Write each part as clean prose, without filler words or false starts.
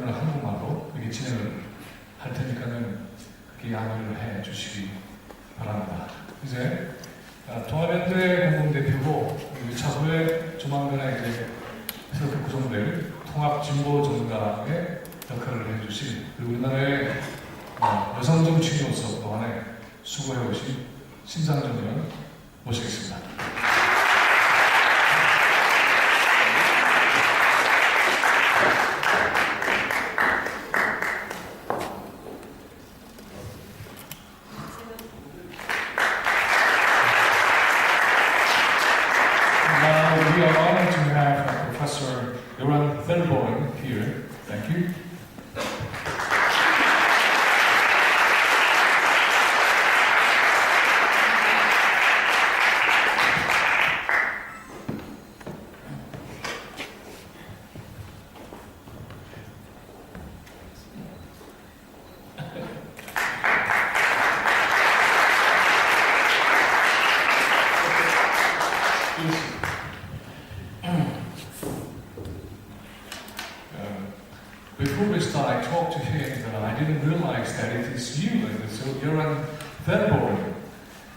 오늘 한국말로 이렇게 진행을 할 테니까는 그렇게 양해를 해 주시기 바랍니다. 이제 통합연대 공동대표고 차후에 조만간에 이제 새롭게 구성될 통합진보정당의 역할을 해주신 그리고 우리나라의 여성 정치인으로서 그동안에 수고해오신 신상정 의원 모시겠습니다. We are honored to have Professor 테르보른 here. Thank you. Before we start, I talked to him that I didn't realize that it is you, so you're Teranboren,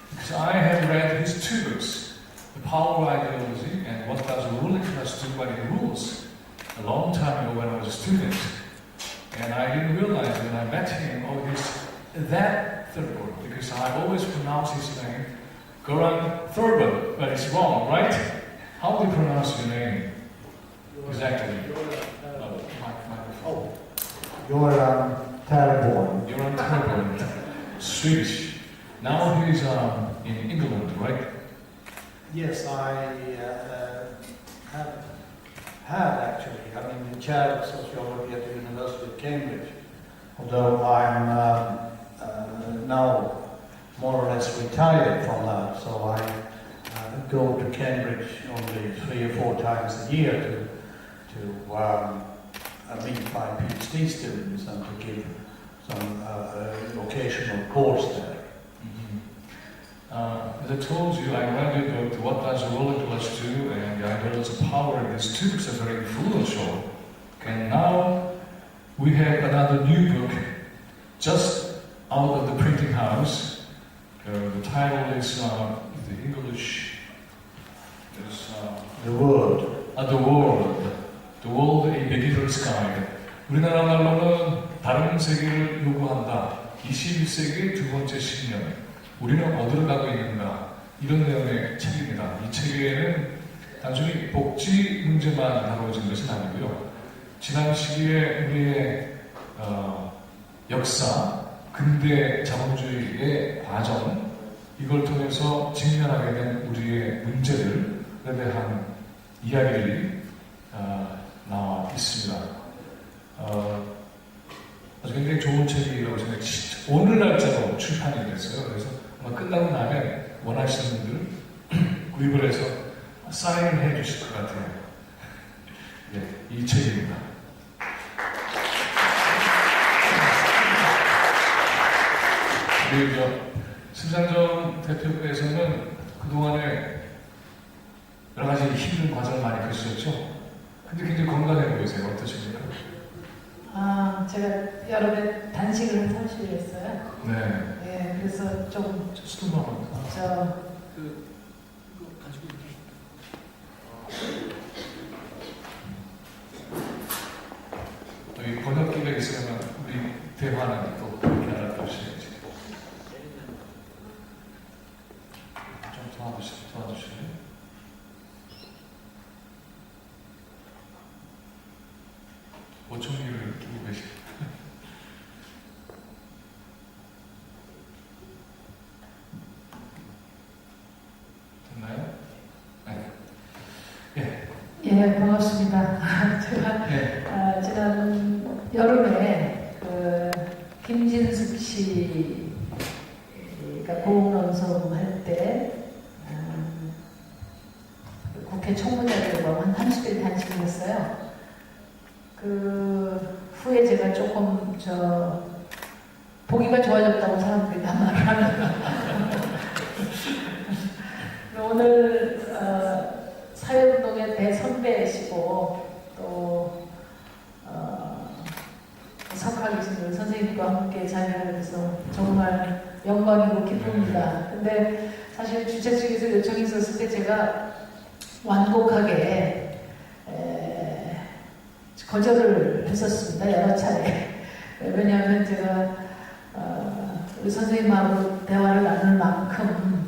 because I have read his two books, The Power of Ideology and What Does a Ruling Class Do When It Rules, a long time ago when I was a student. And I didn't realize when I met him, oh, he's that Teranboren, because I always pronounce his name Goran Thurban, but it's wrong, right? How do you pronounce your name? Exactly. Göran Terbårn. Göran Terbårn, Swedish. Now he's in England, right? Yes, I have had actually. I'm the chair of sociology at the University of Cambridge, although I'm now more or less retired from that, so I go to Cambridge only 3 or 4 times a year to meet my PhD students and to give some occasional course there. As I told you, I read your book, What Does a Ruling Class Do and The Ideology of Power, and these two books are very influential. And now we have another new book just out of the printing house. The title is the English is The World. The World, a Beginner's Guide. 우리나라 말로는 다른 세계를 요구한다. 21세기의 두 번째 10년. 우리는 어디로 가고 있는가. 이런 내용의 책입니다. 이 책에는 단순히 복지 문제만 다뤄진 것은 아니고요. 지난 시기에 우리의 역사, 근대 자본주의의 과정, 이걸 통해서 직면하게 된 우리의 문제들에 대한 이야기들이 나와 있습니다. 아주 굉장히 좋은 책이라고 생각해요. 오늘 날짜로 출판이 됐어요. 그래서 아마 끝나고 나면 원하시는 분들 구입을 해서 사인을 해 주실 것 같아요. 네, 이 책입니다. 그리고 신상정 대표께서는 그동안에 여러 가지 힘든 과정을 많이 거치셨죠? 근데 굉장히 건강해 보이세요. 어떠십니까? 제가 여름에 단식을 한 30일 했어요. 네. 네, 그래서 좀 수도만 이거 가지고 여기 번역기가 있으면 우리 대화는 또 그렇게 알아두셔야지. 좀 도와주실래요? 보청기를 끼고 계시고. 됐나요? 네. 예. 예, 반갑습니다. 제가 네. 지난 여름에 김진숙 씨가 고응논송 할 때 국회 청문회를 한 30일 단식을 했어요. 그 후에 제가 조금 보기가 좋아졌다고 사람들이 다 말을 하는. 오늘 사회운동의 대선배이시고 또 스웨덴석학에 계신 선생님과 함께 자리하게 돼서 정말 영광이고 기쁩니다. 근데 사실 주최 측에서 요청이 있었을 때 제가 완곡하게 거절을 했었습니다. 여러 차례. 왜냐하면 제가 우리 선생님하고 대화를 나눌 만큼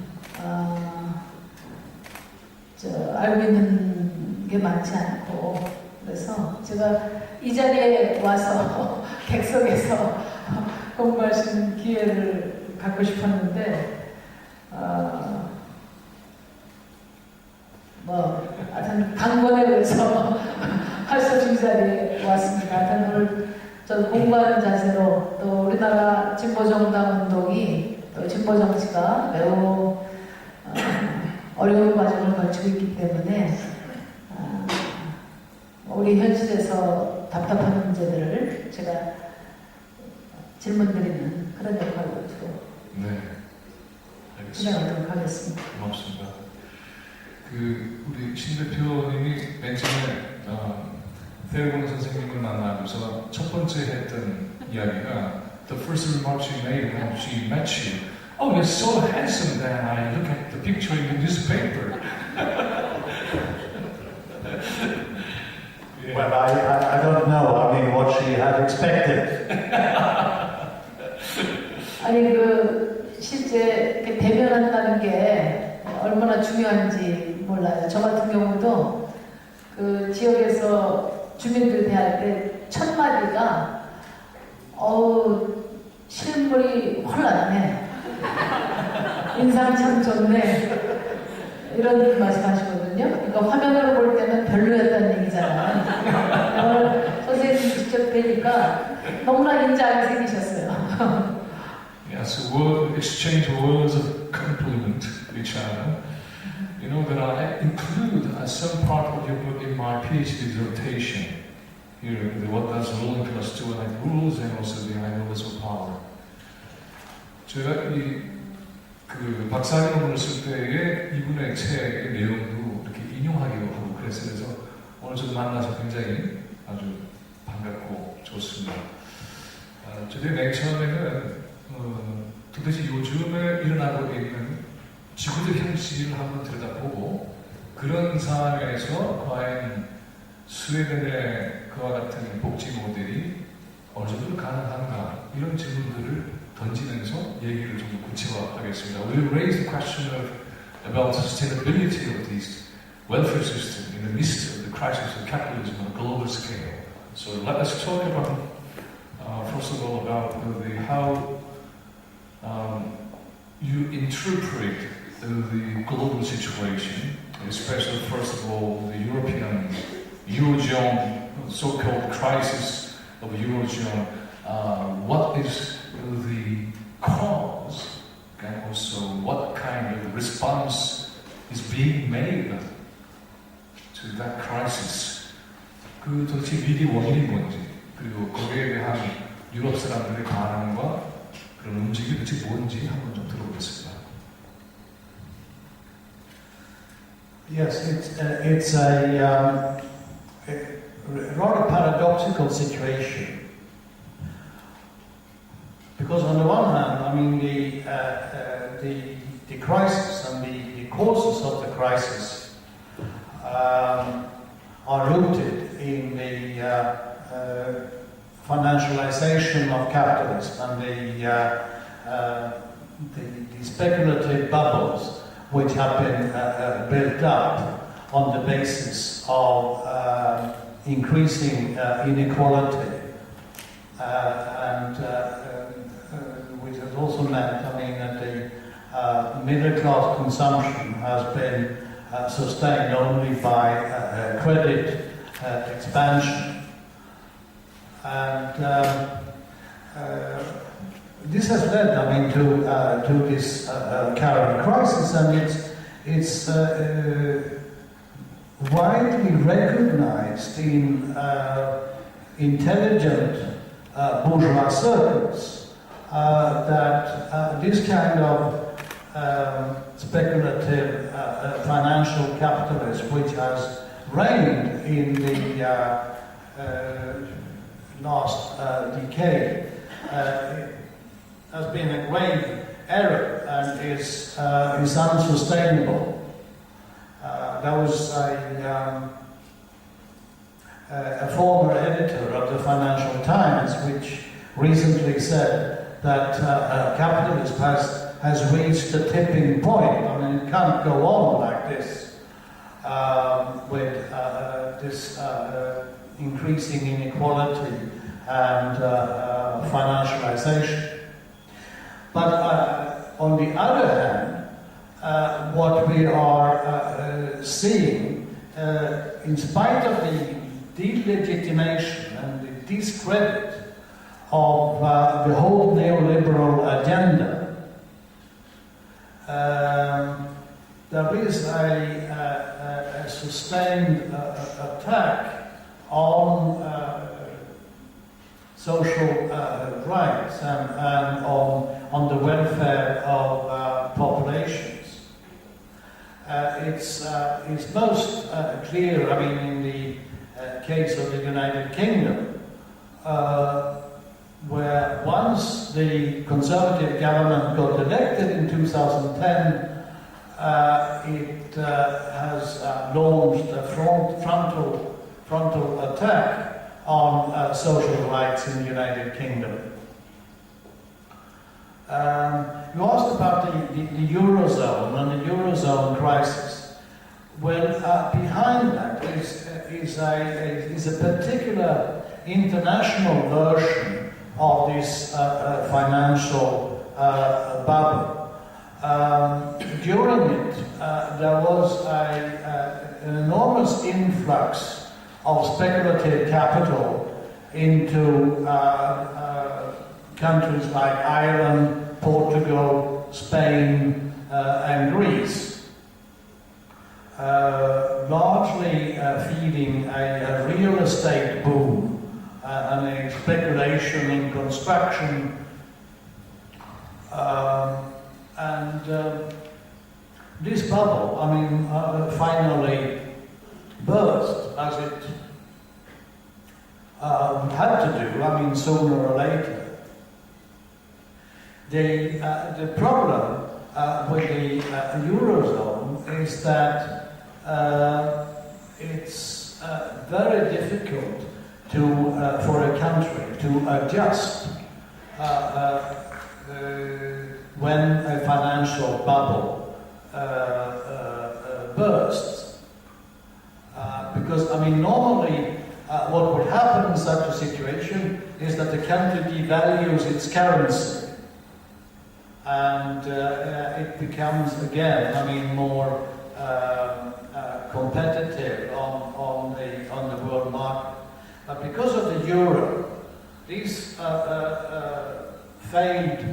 알고 있는 게 많지 않고, 그래서 제가 이 자리에 와서 객석에서 공부할 수 있는 기회를 갖고 싶었는데 하여튼 당번에 의해서 할 수 없는 자리에 왔습니다. 하여튼 오늘 저도 공부하는 자세로, 또 우리나라 진보정당 운동이, 또 진보정치가 매우 어려운 과정을 거치고 있기 때문에 우리 현실에서 답답한 문제들을 제가 질문드리는 그런 역할로 네, 알겠습니다. 진행하도록 하겠습니다. 고맙습니다. 우리 신 대표님이 맨 처음에 테르보른 선생님을 만나면서 첫 번째 했던 이야기가 the first remark she made when she met you. Oh, you're so handsome then I look at the picture in the newspaper. Yeah. Well, I don't know. I mean, what she had expected. 아니 실제 대면한다는 게 얼마나 중요한지 몰라요. 저 같은 경우도 그 지역에서 주민들 대할 때 첫 마디가 실물이 헐나네. 인상 참 좋네. 이런 말씀하시거든요. 그러니까 화면으로 볼 때는 별로였다는 얘기잖아요. 오늘 선생님 직접 뵈니까 너무나 인자하게 생기셨어요. Yes, we'll exchange words of compliment to each other. You know that I include some part of your book in my PhD dissertation. Here, what does ruling class do, and rules, and also the ideals of power. 제가 박사학위 논문을 쓸 때에 이분의 책의 내용도 이렇게 인용하기도 하고 그래서 오늘 저도 만나서 굉장히 아주 반갑고 좋습니다. 저희 맨 처음에는 도대체 요즘에 일어나고 있는 지구적 현실을 한번 들여다보고 그런 상황에서 과연 스웨덴의 그와 같은 복지 모델이 어느 정도 가능한가 이런 질문들을 던지면서 얘기를 좀 구체화하겠습니다. We'll raise the question about the sustainability of this welfare system in the midst of the crisis of capitalism on a global scale. So let us talk about first of all about how you interpret the global situation, especially first of all the Eurozone, so-called crisis of Eurozone. What is the cause, and also what kind of response is being made to that crisis? 도대체 위기 원인이 뭔지, 그리고 거기에 대한 유럽 사람들의 반응과 그런 움직임이 도대체 뭔지 한번 좀 들어보겠습니다. Yes, it's a rather paradoxical situation. Because on the one hand, I mean, the crisis and the causes of the crisis are rooted in the financialization of capitalism and the speculative bubbles which have been built up on the basis of increasing inequality and which has also meant, I mean, that the middle class consumption has been sustained only by credit expansion. And this has led, I mean, to this current crisis, and it's widely recognized in intelligent bourgeois circles that this kind of speculative financial capitalism, which has reigned in the last decade has been a grave error and is unsustainable. There was a former editor of the Financial Times which recently said that capitalism has reached a tipping point. I mean, it can't go on like this with this increasing inequality and financialization. But on the other hand, what we are seeing, in spite of the delegitimation and the discredit of the whole neoliberal agenda, there is a sustained attack on social rights and on the welfare of populations. It's most clear, I mean, in the case of the United Kingdom, where once the Conservative government got elected in 2010, it has launched a frontal attack on social rights in the United Kingdom. You asked about the Eurozone and the Eurozone crisis. Well, behind that is a particular international version of this financial bubble. During it, there was an enormous influx of speculative capital into countries like Ireland, Portugal, Spain, and Greece, largely feeding a real estate boom and a speculation in construction, and this bubble, I mean, finally burst, as it had to do, I mean, sooner or later. The problem with the Eurozone is that it's very difficult for a country to adjust when a financial bubble bursts. Because, I mean, normally what would happen in such a situation is that the country devalues its currency. And it becomes again, I mean, more competitive on the world market. But because of the euro, these failed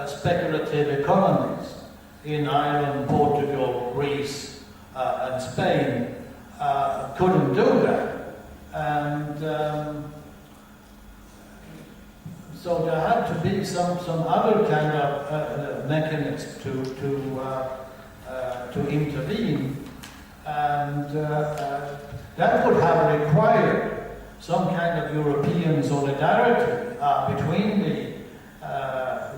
speculative economies in Ireland, Portugal, Greece, and Spain couldn't do that, and so there had to be some other kind of mechanism to intervene, and that would have required some kind of European solidarity between the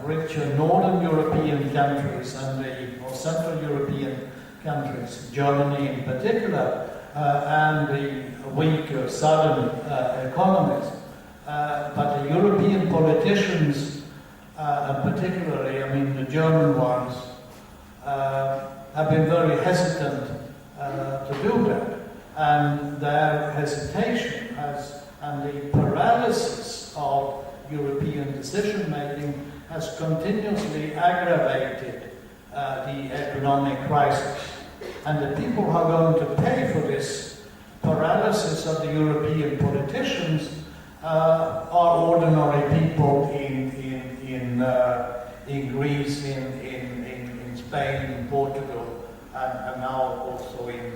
richer Northern European countries and the more Central European countries, Germany in particular, and the weaker Southern economies. But the European politicians, and particularly, I mean, the German ones, have been very hesitant to do that. And their hesitation and the paralysis of European decision-making has continuously aggravated the economic crisis. And the people who are going to pay for this paralysis of the European politicians are ordinary people in Greece, in Spain, in Portugal, and now also in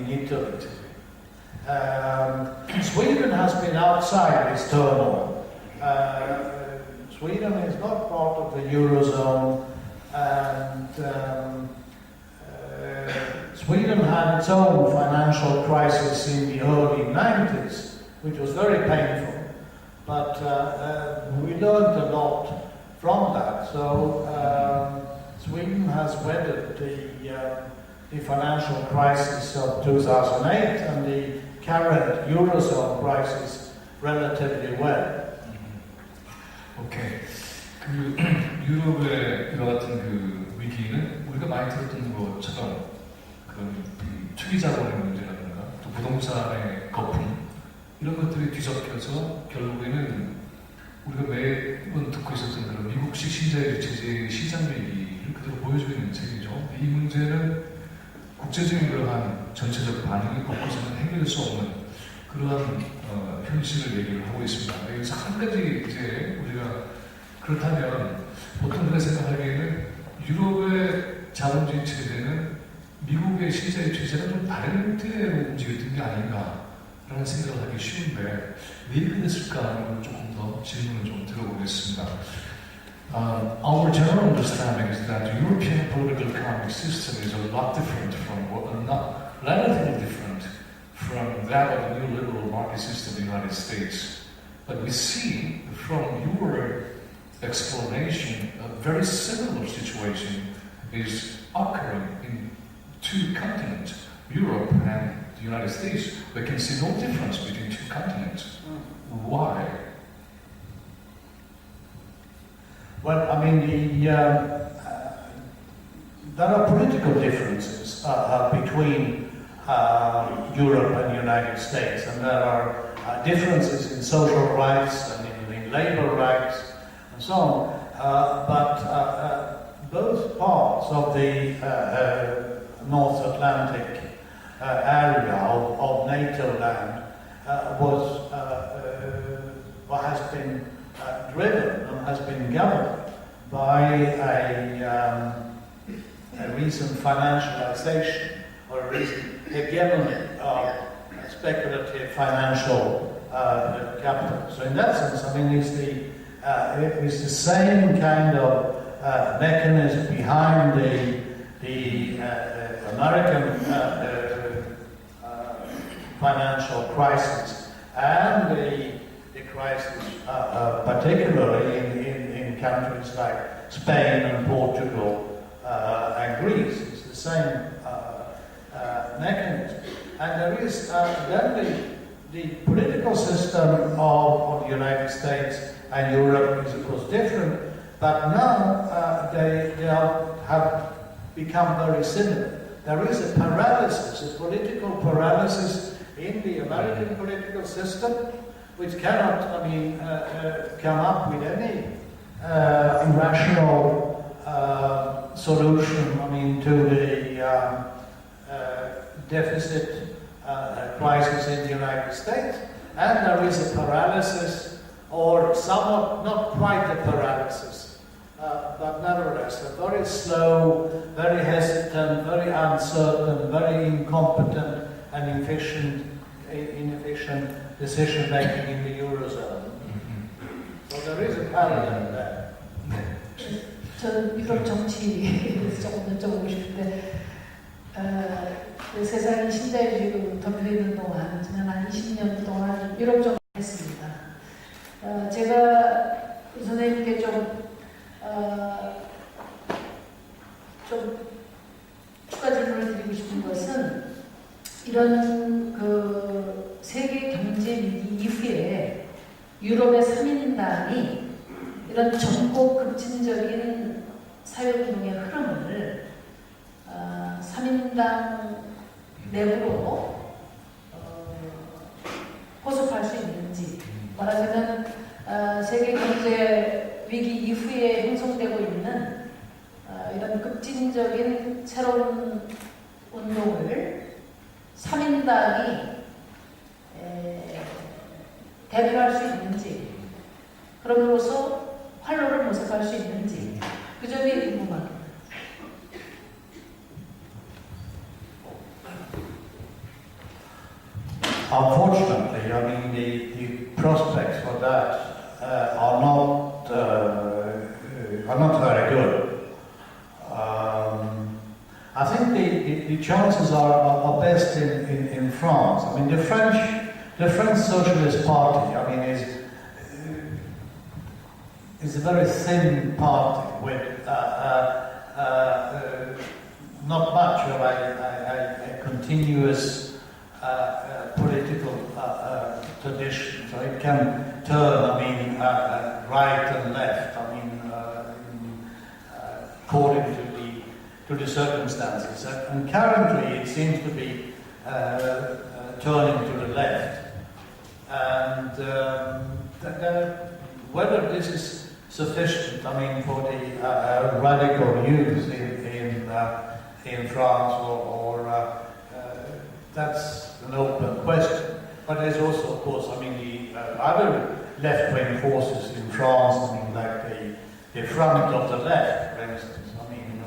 Italy. Sweden has been outside this turmoil. Sweden is not part of the Eurozone, and Sweden had its own financial crisis in the early 90s, which was very painful. but we learned a lot from that. So Sweden has weathered the financial crisis of 2008 and the current Eurozone crisis relatively well. 오케이. 그 유럽의 이와 같은 그 위기는 우리가 많이 들었던 것처럼 그 투기자본의 문제라든가 또 부동산의 거품 이런 것들이 뒤섞여서 결국에는 우리가 매번 듣고 있었던 그런 미국식 신자유주의 체제의 시장 위기를 그대로 보여주고 있는 책이죠. 이 문제는 국제적인 그러한 전체적 반응이 없고서는 해결할 수 없는 그러한 현실을 얘기를 하고 있습니다. 여기서 한 가지 이제 우리가 그렇다면 보통 우리가 생각하기에는 유럽의 자본주의 체제는 미국의 신자유주의 체제가 좀 다른 형태로 움직였던 게 아닌가라는 생각을 하기 쉬운데 왜 그랬을까 하는 걸 조금 더 질문을 좀 들어보겠습니다. Our general understanding is that the European political economic system is a lot different from, not relatively different from that of the neoliberal market system in the United States. But we see from your explanation a very similar situation is occurring in two continents, Europe and the United States. We can see no difference between two continents. Why? Well, I mean, there are political differences between Europe and the United States, and there are differences in social rights and in labor rights and so on. But both parts of the North Atlantic area of NATO land has been driven and has been governed by a recent financialization or a recent hegemony of speculative financial capital. So in that sense, I mean, it is the same kind of mechanism behind the American financial crisis and the crisis, particularly in countries like Spain and Portugal and Greece. It's the same mechanism. And there is then the political system of the United States and Europe is of course different, but now they have become very similar. There is a paralysis, a political paralysis in the American political system, which cannot, I mean, come up with any rational solution, I mean, to the deficit crisis in the United States. And there is a paralysis, or somewhat, not quite a paralysis, but nevertheless, a very slow, very hesitant, very uncertain, very incompetent and inefficient decision making in the Eurozone. So there is a parallel there. 저는 유럽 정치에 대해서 조금 여쭤보고 싶은데 세상이 신자유주의로 덮여있는 동안 지난 한 20년 동안 유럽 정치 했습니다. 제가 선생님께 좀 추가 질문을 드리고 싶은 것은 이런 그 세계 경제 위기 이후에 유럽의 3인당이 이런 전폭 급진적인 사회운동의 흐름을 3인당 내부로 호소할 수 있는지, 말하자면 세계 경제 위기 이후에 형성되고 있는 이런 급진적인 새로운 운동을 3인당이 대비할 수 있는지, 그럼으로써 활로를 모색할 수 있는지, 그 점이 궁금합니다. Unfortunately, I mean, the prospects for that are not very good. I think the chances are best in France. I mean, the French Socialist Party, I mean, a very thin party with not much of a continuous political tradition. So it can turn, I mean, right and left. I mean, according to the circumstances. And currently, it seems to be turning to the left. And whether this is sufficient, I mean, for the radical youth in France, or that's an open question. But there's also, of course, I mean, the other left-wing forces in France, I mean, like the front of the left, for instance, I mean,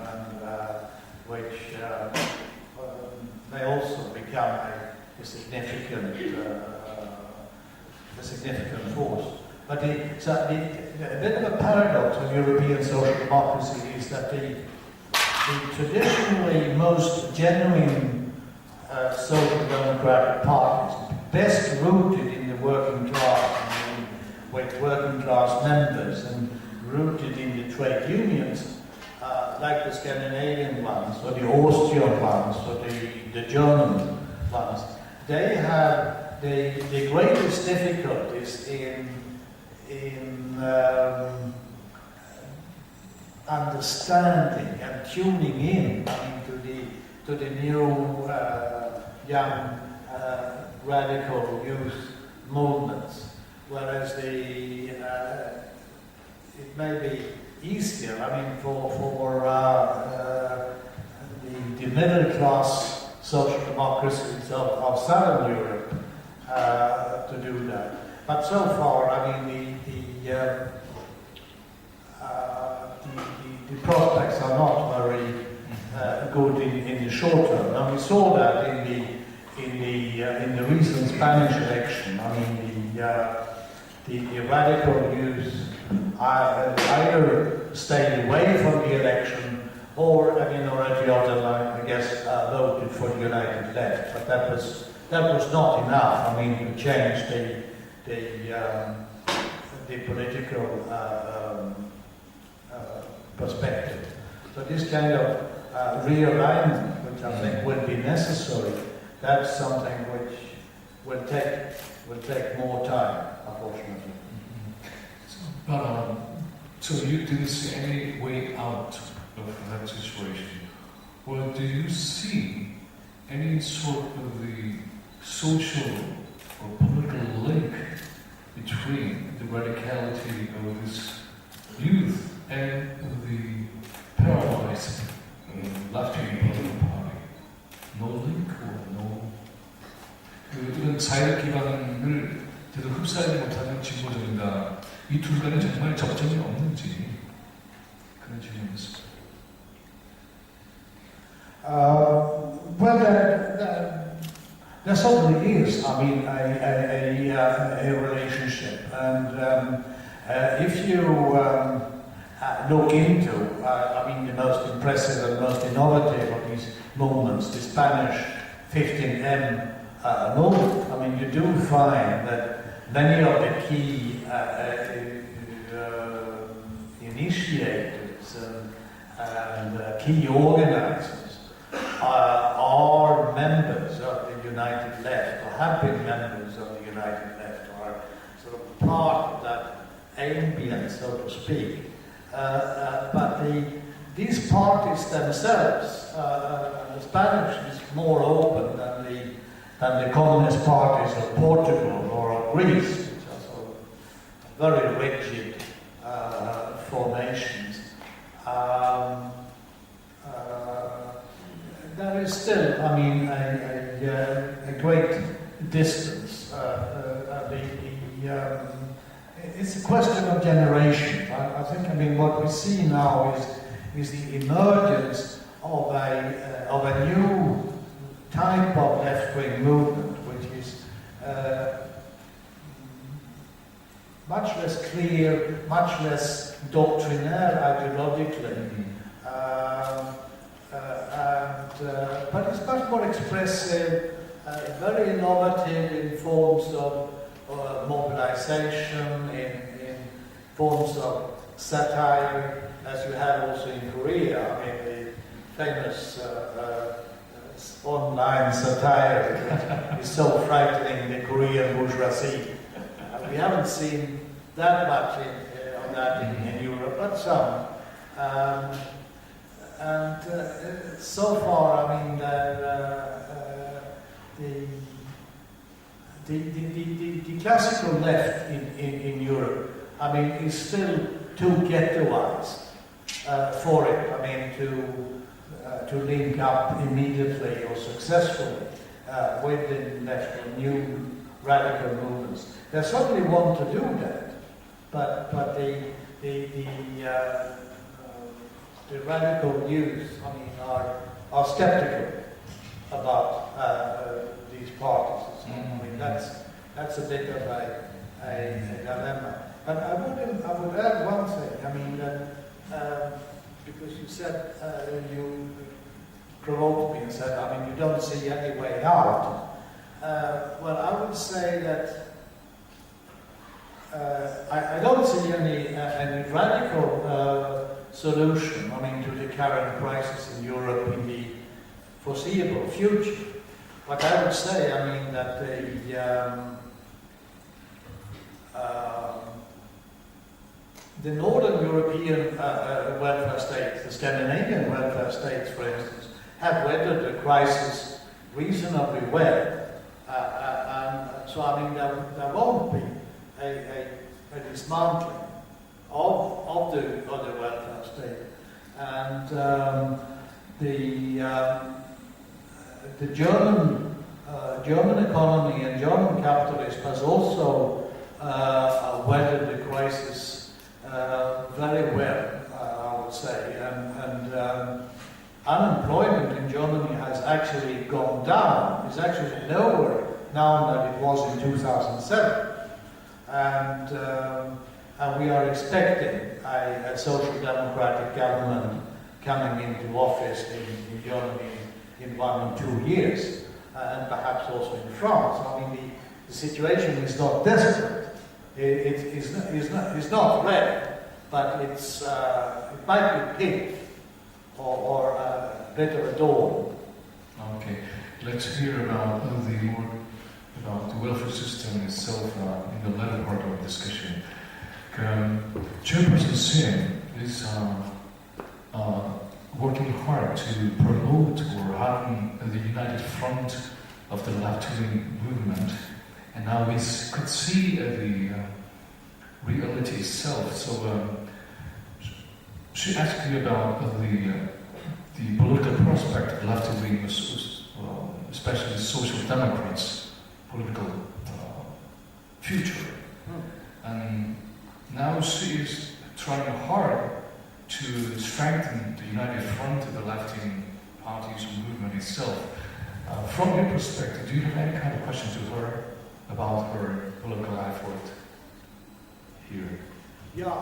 which may also become a significant force. But a bit of a paradox of European social democracy is that the traditionally most genuine social democratic parties, best rooted in the working class, I mean, with working class members, and rooted in the trade unions, like the Scandinavian ones, or the Austrian ones, or the German ones, they have the greatest difficulties in understanding and tuning in, I mean, to the new young radical youth movements, whereas it may be easier, I mean, for the middle class social democracies of Southern Europe to do that. But so far, I mean, the prospects are not very good in the short term. And we saw that in the recent Spanish election. I mean, the radical youth either stayed away from the election, or a minority of them, I guess, voted for the United Left. But that was not enough, I mean, to change the political perspective. So this kind of realignment, which I think will be necessary, that's something which will take more time, unfortunately. So you didn't see any way out of that situation? Or do you see any sort of the social or political link between the radicality of this youth and the paralyzed left-wing political party? No link or no? 이런 사회적 기반을 제대로 흡수하지 못하는 진보적인가? 이 둘 간에 정말 접점이 없는지 그런 질문이었습니다. Well, there certainly is, I mean, a relationship, and if you look into, I mean, the most impressive and most innovative of these movements, the Spanish 15M movement, I mean, you do find that many of the key initiators and key organizers are members of the United Left, or have been members of the United Left, or sort of part of that ambient, so to speak. But these parties themselves, Spanish is more open than the communist parties of Portugal or of Greece, which are sort of very rigid formations. There is still, I mean, a great distance. It's a question of generation. I think, I mean, what we see now is the emergence of a new type of left-wing movement, which is much less clear, much less doctrinaire ideologically, but it's much more expressive, very innovative in forms of mobilization, in forms of satire, as you have also in Korea. I mean, the famous online satire that is so frightening, the Korean bourgeoisie. We haven't seen that much on that in Europe, but some. So far, I mean, the classical left in Europe, I mean, is still too ghettoized for it. I mean, to link up immediately or successfully with the left or new radical movements. They certainly want to do that, but the radical youth, I mean, are skeptical about these parties. I mean, that's a bit of a dilemma. But I would add one thing. I mean, because you said you provoked me and said, I mean, you don't see any way out. Well, I would say that I don't see any radical solution, I mean, to the current crisis in Europe in the foreseeable future. But I would say, I mean, that the Northern European welfare states, the Scandinavian welfare states, for instance, have weathered the crisis reasonably well. And so, I mean, there won't be a dismantling of the welfare state. And the German economy and German capitalism has also weathered the crisis very well, I would say. And unemployment in Germany has actually gone down. It's actually lower now than it was in 2007. And we are expecting a social democratic government coming into office in Germany in 1 or 2 years, and perhaps also in France. I mean, the situation is not desperate. It is not red, but it might be pink or better at dawn. Okay, let's hear about the welfare system itself in the latter part of the discussion. Chairperson Sim is working hard to promote or having the united front of the left-wing movement, and now we could see the reality itself. So she asked you about the political prospect of left-wing, especially social democrats' political future. And now she is trying hard to strengthen the united front of the left-wing parties movement itself. From your perspective, do you have any kind of question to her about her political effort here? Yeah,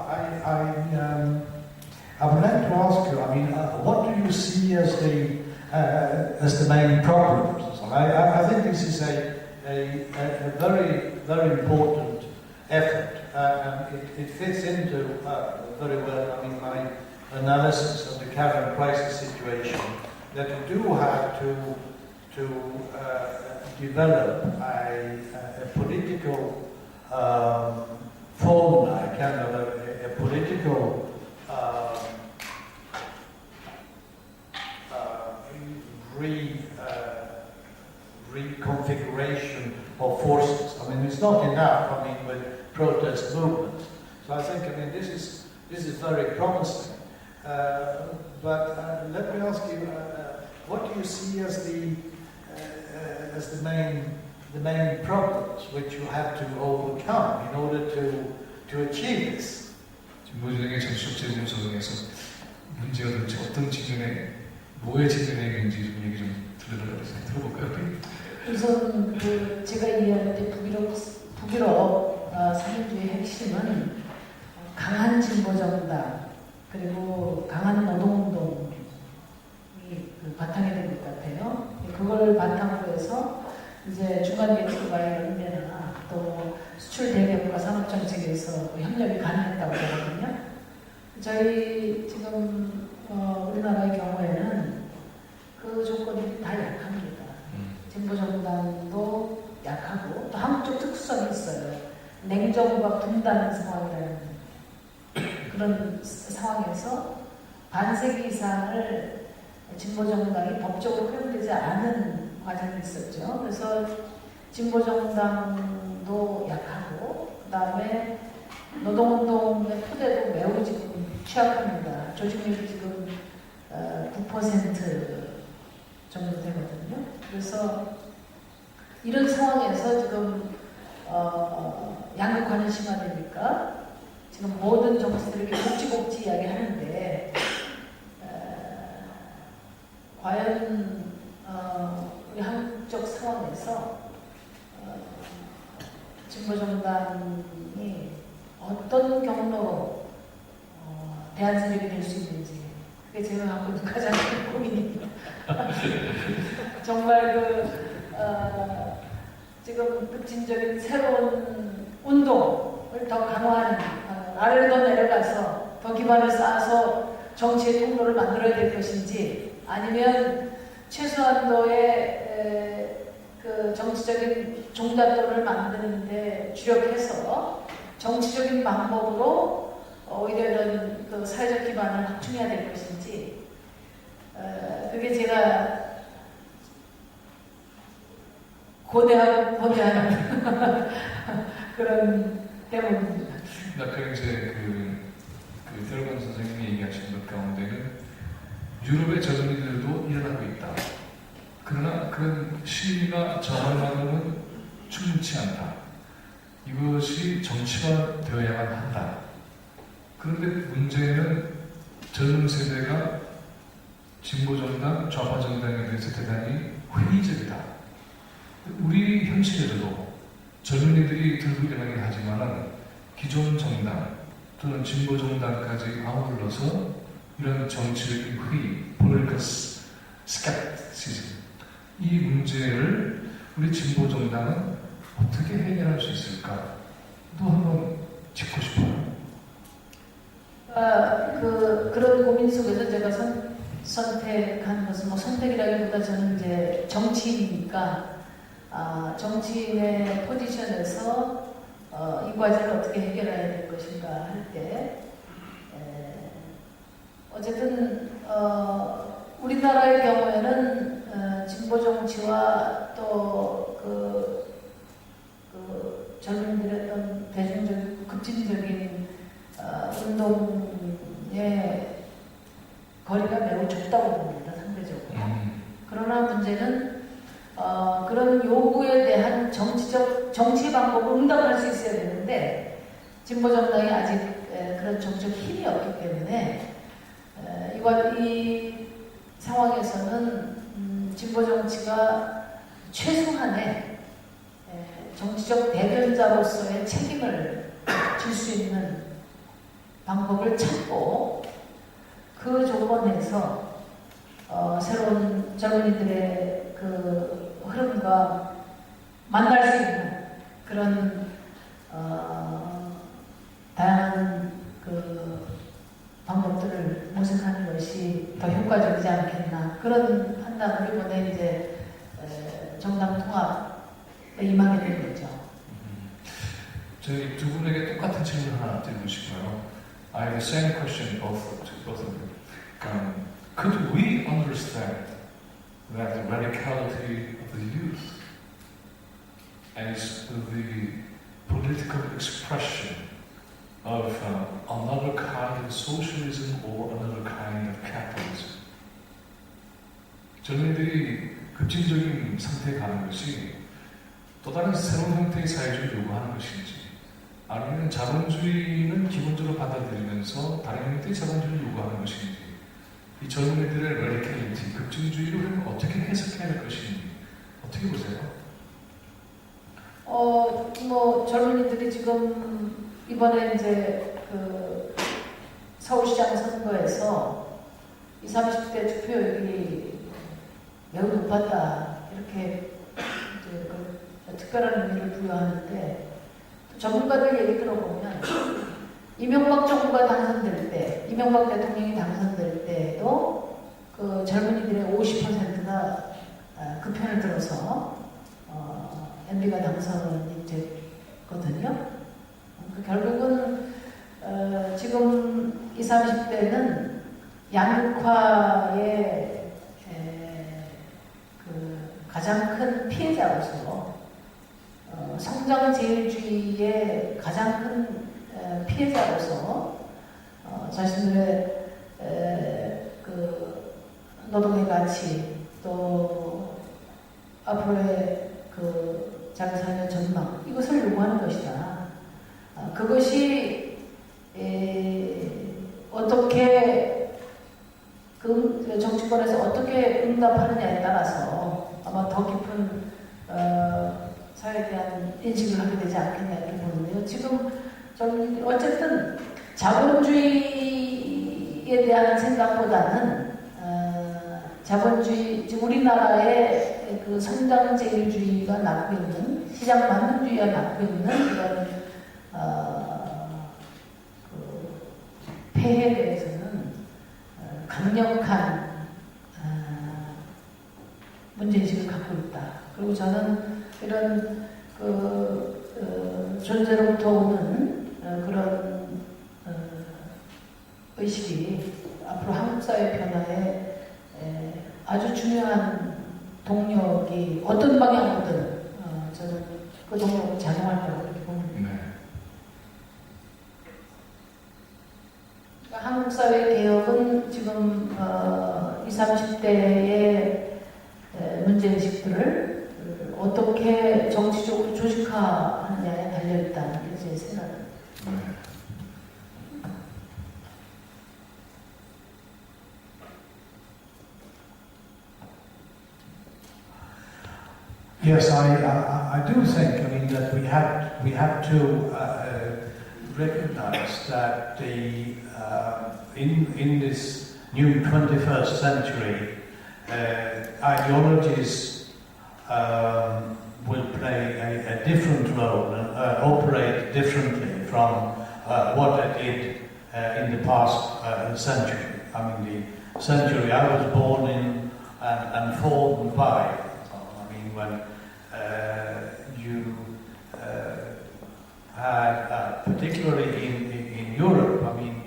I would like to ask you, I mean, what do you see as the main problems? I think this is a very, very important effort, and it fits into very well, I mean, my analysis of the current crisis situation, that we do have to develop a political formula, kind of a political reconfiguration of forces. I mean, it's not enough, I mean, with protest movements. So I think, I mean, this is very promising. But let me ask you, what do you see as the main problems which you have to overcome in order to achieve this? 진보진영의 전술적 문서에서 문제가 도대체 어떤 지점에 뭐의 지점에 있는지 좀 얘기 좀 들어볼까요? 우선 제가 이해할 때 북유럽 사회주의 핵심은 강한 진보정당 그리고 강한 노동운동이 바탕이 된 것 같아요. 그걸 바탕으로 해서 이제 중간 계층과의 연대나 또 수출 대개업과 산업 정책에서 협력이 가능했다고 하거든요. 저희 지금 우리나라의 경우에는 그 조건이 다 약합니다. 진보정당도 약하고 또 한국 특수성이 있어요. 냉정과 분단 상황이라는 그런 상황에서 반세기 이상을 진보정당이 법적으로 허용되지 않은 과정이 있었죠. 그래서 진보정당도 약하고 그 다음에 노동운동의 토대도 매우 지금 취약합니다. 조직률이 지금 9% 정도 되거든요. 그래서 이런 상황에서 지금 양극화는 심화되니까 지금 모든 정치들이 이렇게 복지 이야기 하는데 과연 우리 한국적 상황에서 진보정당이 어떤 경로로 대안세력이 될 수 있는지 그게 제가 갖고 있는 가장 큰 고민입니다. 정말 지금 급진적인 새로운 운동을 더 강화하는 아래로 더 내려가서 더 기반을 쌓아서 정치의 통로를 만들어야 될 것인지 아니면 최소한도의 그 정치적인 종잣돈을 만드는데 주력해서 정치적인 방법으로 오히려 이런 그 사회적 기반을 확충해야 될 것인지 그게 제가 고대하는 그런 때문입니다. 아까 이제 테르보른 선생님이 얘기하신 것 가운데는 유럽의 젊은이들도 일어나고 있다. 그러나 그런 시위나 저항만으로는 충분치 않다. 이것이 정치화되어야만 한다. 그런데 문제는 젊은 세대가 진보정당, 좌파정당에 대해서 대단히 회의적이다. 우리 현실에서도 젊은이들이 들고 일어나긴 하지만 기존 정당 또는 진보정당까지 아울러서 이런 정치적인 회의, political skepticism 이 문제를 우리 진보정당은 어떻게 해결할 수 있을까? 또 한번 짚고 싶어요. 그런 고민 속에서 제가 선택한 것은 선택이라기보다 저는 이제 정치인이니까 정치인의 포지션에서 이 과제를 어떻게 해결해야 될 것인가 할 때 어쨌든 우리나라의 경우에는 진보 정치와 또 젊은들의 어떤 대중적인 급진적인 운동의 거리가 매우 좁다고 봅니다, 상대적으로. 그러나 문제는 그런 요구에 대한 정치 방법을 응답할 수 있어야 되는데 진보정당이 아직 그런 정치적 힘이 없기 때문에 이 상황에서는 진보정치가 최소한의 정치적 대변자로서의 책임을 질 수 있는 방법을 찾고 그 조건에서 새로운 젊은이들의 그 흐름과 만날 수 있는 그런 다양한 그 방법들을 모색하는 것이 더 효과적이지 않겠나 그런 판단을 이번에 이제 정당 통합에 임하게 된 거죠. 저희 두 분에게 똑같은 질문 하나 드리고 싶어요. I have the same question to both of you. Could we understand that the radicality of the youth as the political expression of another kind of socialism or another kind of capitalism? 젊은이들이 급진적인 상태에 가는 것이 또 다른 새로운 형태의 사회주의를 요구하는 것인지 아니면 자본주의는 기본적으로 받아들이면서 다른 형태의 자본주의를 요구하는 것인지 이 젊은이들의 레디컬리티, 급진주의를 어떻게 해석해야 할 것인지 어떻게 보세요? 젊은이들이 지금 이번에 이제 그 서울시장 선거에서 20, 30대 투표율이 매우 높았다 이렇게 이제 특별한 의미를 부여하는데 전문가들 얘기 들어보면 이명박 정부가 당선될 때 이명박 대통령이 당선될 때도 그 젊은이들의 50%가 그 편을 들어서 MB가 당선이 됐거든요. 결국은 지금 20, 30대는 양극화의 그 가장 큰 피해자로서 성장제일주의의 가장 큰 피해자로서 자신들의 그 노동의 가치 또 앞으로의 그 자기 삶의 전망 이것을 요구하는 것이다. 그것이 어떻게 그 정치권에서 어떻게 응답하느냐에 따라서 아마 더 깊은 사회에 대한 인식을 하게 되지 않겠냐 이렇게 보는데요. 지금 저는 어쨌든 자본주의에 대한 생각보다는 자본주의, 우리나라의 그 성장제일주의가 낳고 있는 시장 만능주의가 낳고 있는 그런 그 폐해에 대해서는 강력한 문제의식을 갖고 있다. 그리고 저는 이런 존재로부터 오는 그런 의식이 앞으로 한국 사회 변화에 아주 중요한 동력이 어떤 방향이든 저는 그 동력을 작용할 거라고 이렇게 봅니다. 네. 그러니까 한국 사회 개혁은 지금 20, 30대의 문제의식들을 어떻게 정치적으로 조직화하느냐에 달려있다는 게 제 생각입니다. 네. Yes, I do think, I mean, that we have to recognize that in this new 21st century, ideologies will play a different role and operate differently from what they did in the past century. I mean, the century I was born in and formed by. When you had, particularly in Europe, I mean,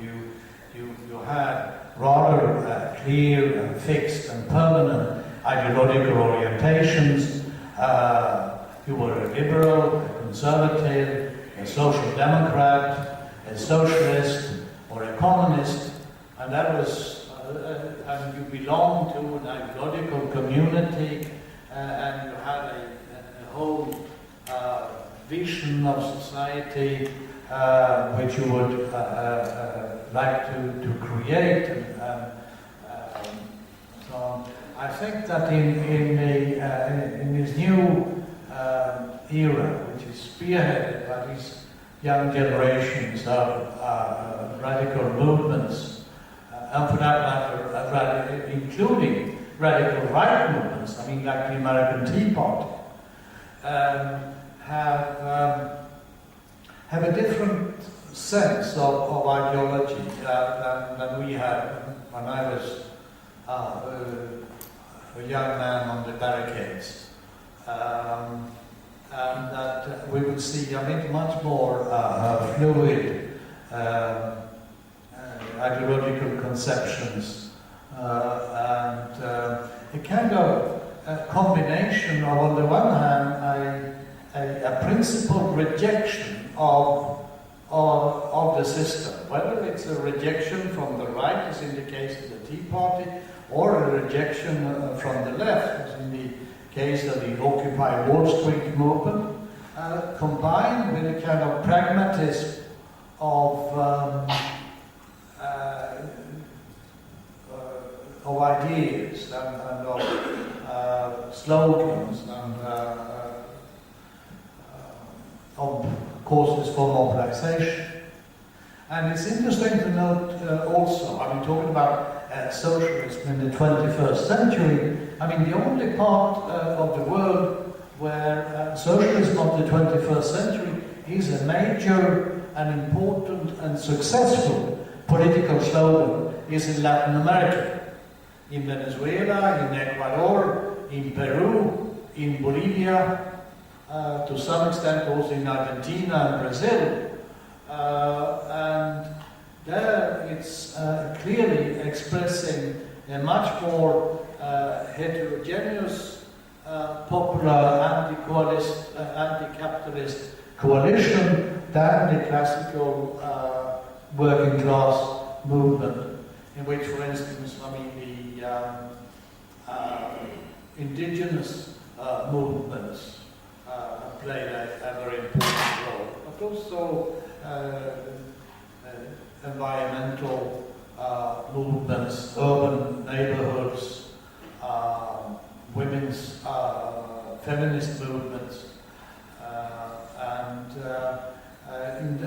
you had rather clear and fixed and permanent ideological orientations. You were a liberal, a conservative, a social democrat, a socialist, or a communist, and that was, and you belonged to an ideological community. And you had a whole vision of society which you would like to create. So I think that in this new era, which is spearheaded by these young generations of radical movements, and for that matter, including radical right movements, I mean, like the American Tea Party, have a different sense of ideology than we had when I was a young man on the barricades. And that we would see, I mean, much more fluid ideological conceptions. And a kind of combination of, on the one hand, a principled rejection of the system, whether it's a rejection from the right, as in the case of the Tea Party, or a rejection from the left, as in the case of the Occupy Wall Street movement, combined with a kind of pragmatism of ideas and of slogans and of causes for mobilization. And it's interesting to note also, I mean, talking about socialism in the 21st century, I mean, the only part of the world where socialism of the 21st century is a major and important and successful political slogan is in Latin America, in Venezuela, in Ecuador, in Peru, in Bolivia, to some extent also in Argentina and Brazil. And there it's clearly expressing a much more heterogeneous, popular anti-capitalist coalition than the classical working class movement, in which, for instance, I mean, the indigenous movements played a very important role, but also environmental movements, urban neighborhoods, women's feminist movements, and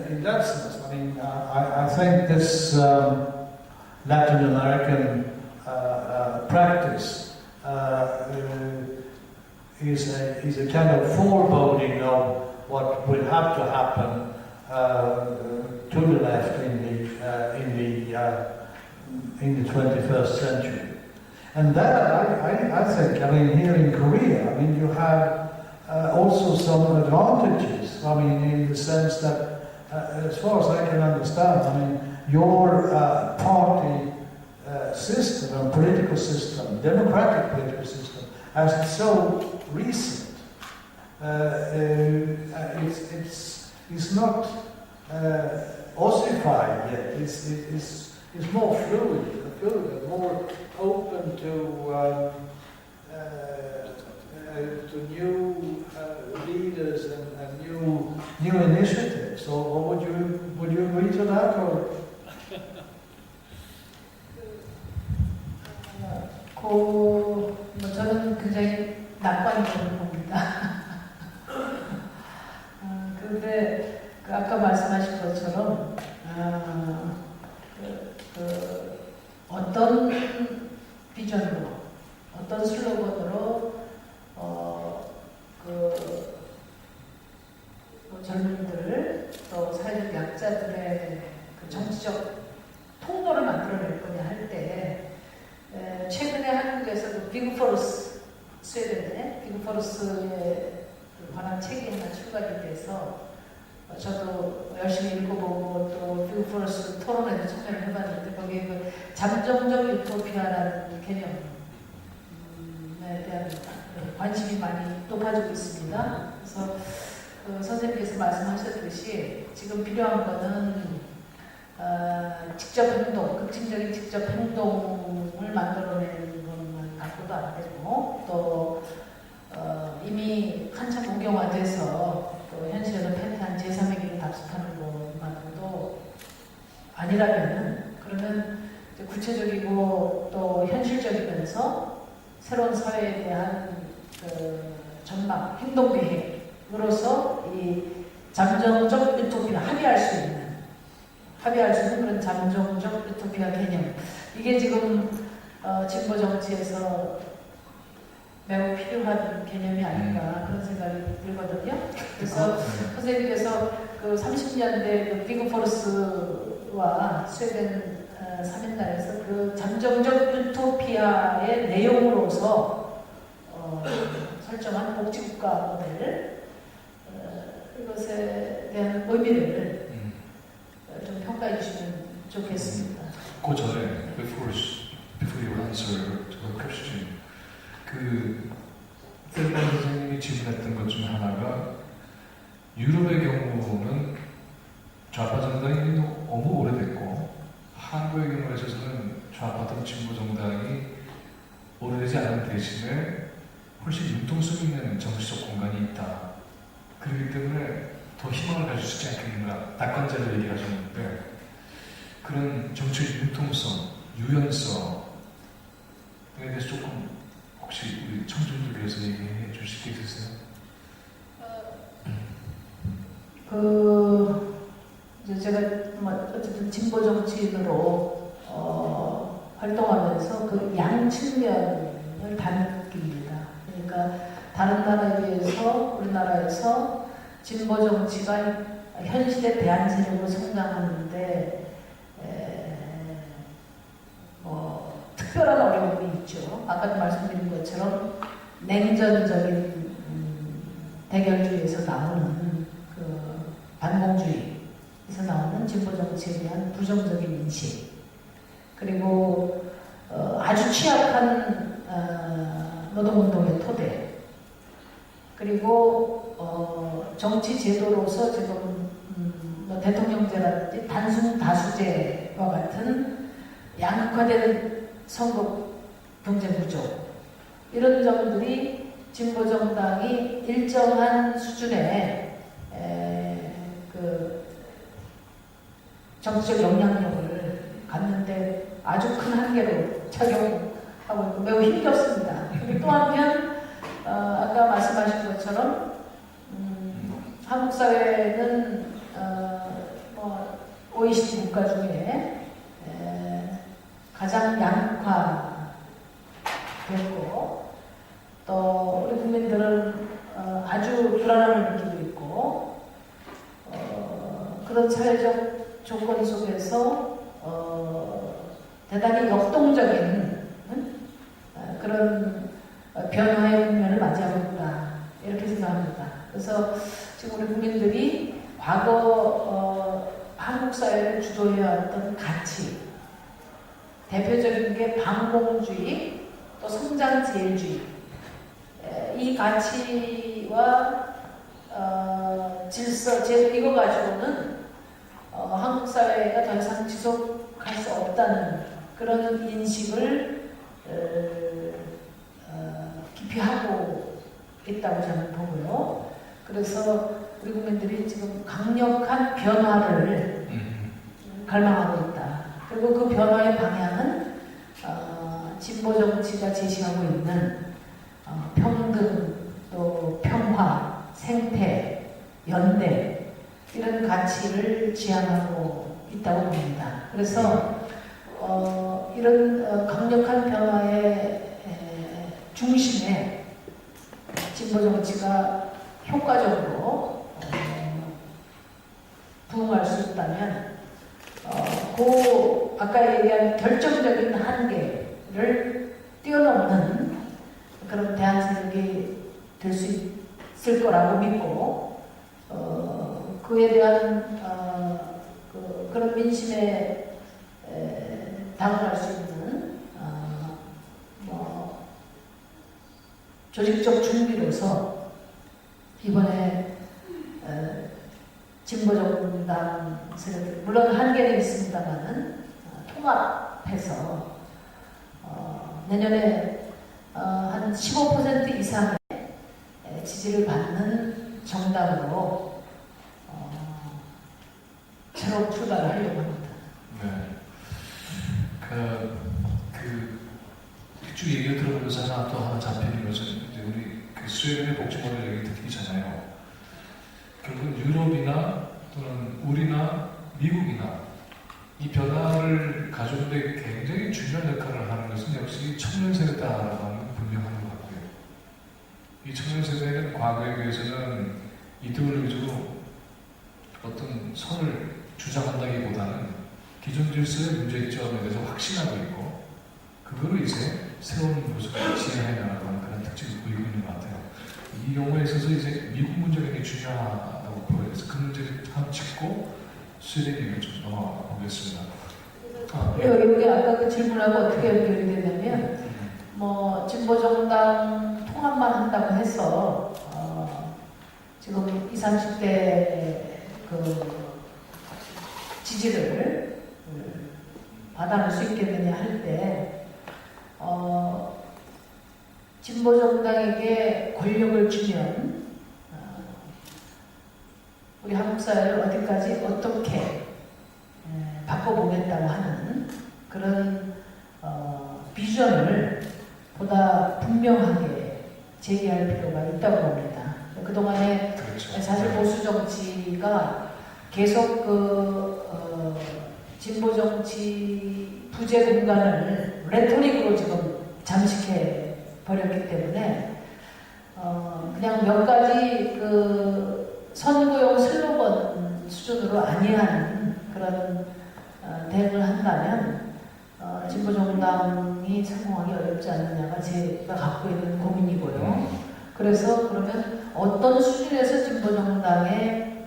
in that sense, I mean, I think this Latin American practice is a kind of foreboding of what will have to happen to the left in the 21st century. And that, I think, I mean, here in Korea, I mean, you have also some advantages. I mean, in the sense that, as far as I can understand, I mean, your party system and political system, democratic political system, as so recent, it's not ossified yet. It's more fluid, more open to new leaders and new initiatives. So, would you agree to that, or? 저는 굉장히 낙관적으로 봅니다. 그런데 아까 말씀하신 것처럼 어떤 비전으로, 어떤 슬로건으로 젊은이들을 또 사회적 약자들의 그 정치적 통로를 만들어낼 거냐 할 때 최근에 한국에서도 비그포러스 스웨덴의 비그포러스에 관한 책이 하나 출간이 돼서 저도 열심히 읽어보고 또 비그포러스 토론에도 참여를 해봤는데 거기에 그 잠정적 유토피아라는 개념에 대한 관심이 많이 높아지고 있습니다. 그래서 선생님께서 말씀하셨듯이 지금 필요한 거는 직접 행동, 극진적인 직접 행동을 만들어내는 것만 갖고도 안 되고 또 이미 한참 무경화돼서 또 현실에서 패배한 제3의 답습하는 것만으로도 아니라면은 그러면 구체적이고 또 현실적이면서 새로운 사회에 대한 그 전망, 행동 계획으로서 이 잠정적 유토피아 합의할 수 있는 그런 잠정적 유토피아 개념, 이게 지금 진보 정치에서 매우 필요한 개념이 아닌가 그런 생각이 들거든요. 그래서 선생님께서 그 30년대 그 비그포러스와 스웨덴 3인단에서 그 잠정적 유토피아의 내용으로서 설정한 복지국가 모델, 이것에 대한 의미를 좀 평가해 주시면 좋겠습니다. 그 전에 before you answer the question, 그 테르보른 선생님이 질문했던 것 중 하나가 유럽의 경우는 좌파 정당이 너무 오래됐고 한국의 경우에 있어서는 좌파든 진보 정당이 오래되지 않은 대신에 훨씬 융통성 있는 정치적 공간이 있다. 그렇기 때문에 더 희망을 가질 수 있지 않겠는가, 낙관자를 얘기하셨는데 그런 정치의 융통성, 유연성에 대해서 조금 혹시 우리 청중들 위해서 얘기해 주실 게 있으세요? 이제 제가 어쨌든 진보 정치인으로 활동하면서 그 양측면을 다 느낍니다. 그러니까 다른 나라에 비해서 우리나라에서 진보 정치가 현실의 대안 세력으로 성장하는데 특별한 어려움이 있죠. 아까도 말씀드린 것처럼 냉전적인 대결주의에서 나오는 그 반공주의에서 나오는 진보 정치에 대한 부정적인 인식, 그리고 아주 취약한 노동운동의 토대, 그리고 정치 제도로서 지금 뭐 대통령제라든지 단순 다수제와 같은 양극화된 선거 경쟁 구조, 이런 점들이 진보 정당이 일정한 수준의 그 정치적 영향력을 갖는데 아주 큰 한계로 작용하고 있고 매우 힘겹습니다. 또 한편 아까 말씀하신 것처럼 한국 사회는 뭐 OECD 국가 중에 가장 양극화됐고, 또 우리 국민들은 아주 불안함을 느끼고 있고, 그런 사회적 조건 속에서 대단히 역동적인 그런 변화의 국면을 맞이하고 있다, 이렇게 생각합니다. 그래서 지금 우리 국민들이 과거 한국 사회를 주도해왔던 가치, 대표적인 게 반공주의, 또 성장지혜주의, 이 가치와 질서, 제도, 이거 가지고는 한국 사회가 더 이상 지속할 수 없다는 그런 인식을 깊이 하고 있다고 저는 보고요. 그래서 우리 국민들이 지금 강력한 변화를 갈망하고 있다. 그리고 그 변화의 방향은 진보 정치가 제시하고 있는 평등, 또 평화, 생태, 연대, 이런 가치를 지향하고 있다고 봅니다. 그래서 이런 강력한 변화의 중심에 진보 정치가 효과적으로 부응할 수 있다면 그 아까 얘기한 결정적인 한계를 뛰어넘는 그런 대한민국이 될 수 있을 거라고 믿고, 그에 대한 그런 민심에 당응할 수 있는 뭐 조직적 준비로서 이번에 진보정당 세력들, 물론 한계는 있습니다만은 통합해서 내년에 한 15% 이상의 지지를 받는 정당으로 새로운 출발을 하려고 합니다. 네. 쭉 얘기를 들어보면서 또 하나 잡히는 것은 이제 우리 그 스웨덴의 복지모델 얘기 듣기 전에요. 결국 유럽이나 또는 우리나 미국이나 이 변화를 가져오는데 굉장히 중요한 역할을 하는 것은 역시 청년세대다라는 건 분명한 것 같고요. 이 청년세대는 과거에 비해서는 이데올로기적으로 어떤 선을 주장한다기보다는 기존 질서의 문제점에 대해서 확신하고 있고, 그거로 이제 새로운 모습을 지향해 나가는 그런 특징을 보이고 있는 것 같아요. 이 경우에 있어서 이제 미국 문제가 굉장히 중요하다고 보여서 그 문제를 한번 짚고 스웨덴 얘기를 좀 넘어가 보겠습니다. 여기 아까 그 질문하고 어떻게 연결이 되냐면, 뭐 진보 정당 통합만 한다고 해서 지금 20, 30대 그 지지를 받아낼 수 있겠느냐 할 때, 진보 정당에게 권력을 주면 우리 한국 사회를 어디까지 어떻게 바꿔보겠다고 하는 그런 비전을 보다 분명하게 제기할 필요가 있다고 봅니다. 그동안에 그렇죠. 사실 보수 정치가 계속 진보 정치 부재 공간을 레토릭으로 지금 잠식해 버렸기 때문에 그냥 몇 가지 그 선거용 슬로건 수준으로 안이하는 그런 대응을 한다면 진보정당이 성공하기 어렵지 않느냐가 제가 갖고 있는 고민이고요. 그래서 그러면 어떤 수준에서 진보정당의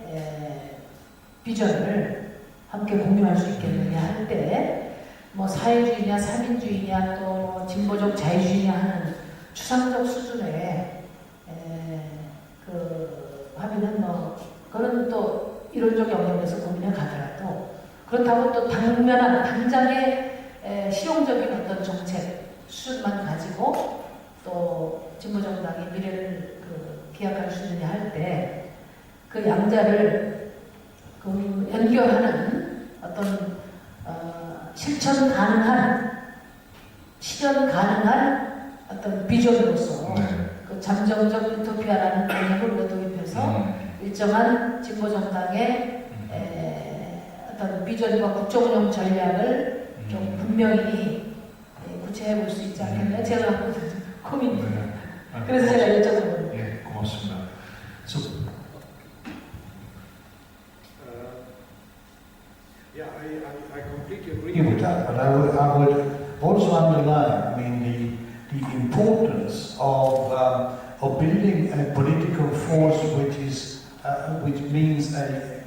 비전을 함께 공유할 수 있겠느냐 할 때, 뭐 사회주의냐, 삼인주의냐, 또 진보적 자유주의냐 하는 추상적 수준의 하면은 뭐 그런 또 이론적 영역에서 고민을 가더라도 그렇다고 또 당장의 실용적인 어떤 정책 수준만 가지고 또 진보정당의 미래를 기약할 수 있느냐 할 때 그 양자를 연결하는 어떤 실현 가능한 어떤 비전으로서 그 잠정적 유토피아라는 개념을 우리가 도입해서 일정한 진보정당의 어떤 비전과 국정운영 전략을 좀 분명히 구체해 볼 수 있지 않겠나요? 제가 갖고 있는 고민입니다. 그래서 제가 여쭤보는 거예요. 예, 고맙습니다. Yeah, I completely agree with that, but I would also underline, I mean, the importance of building a political force which means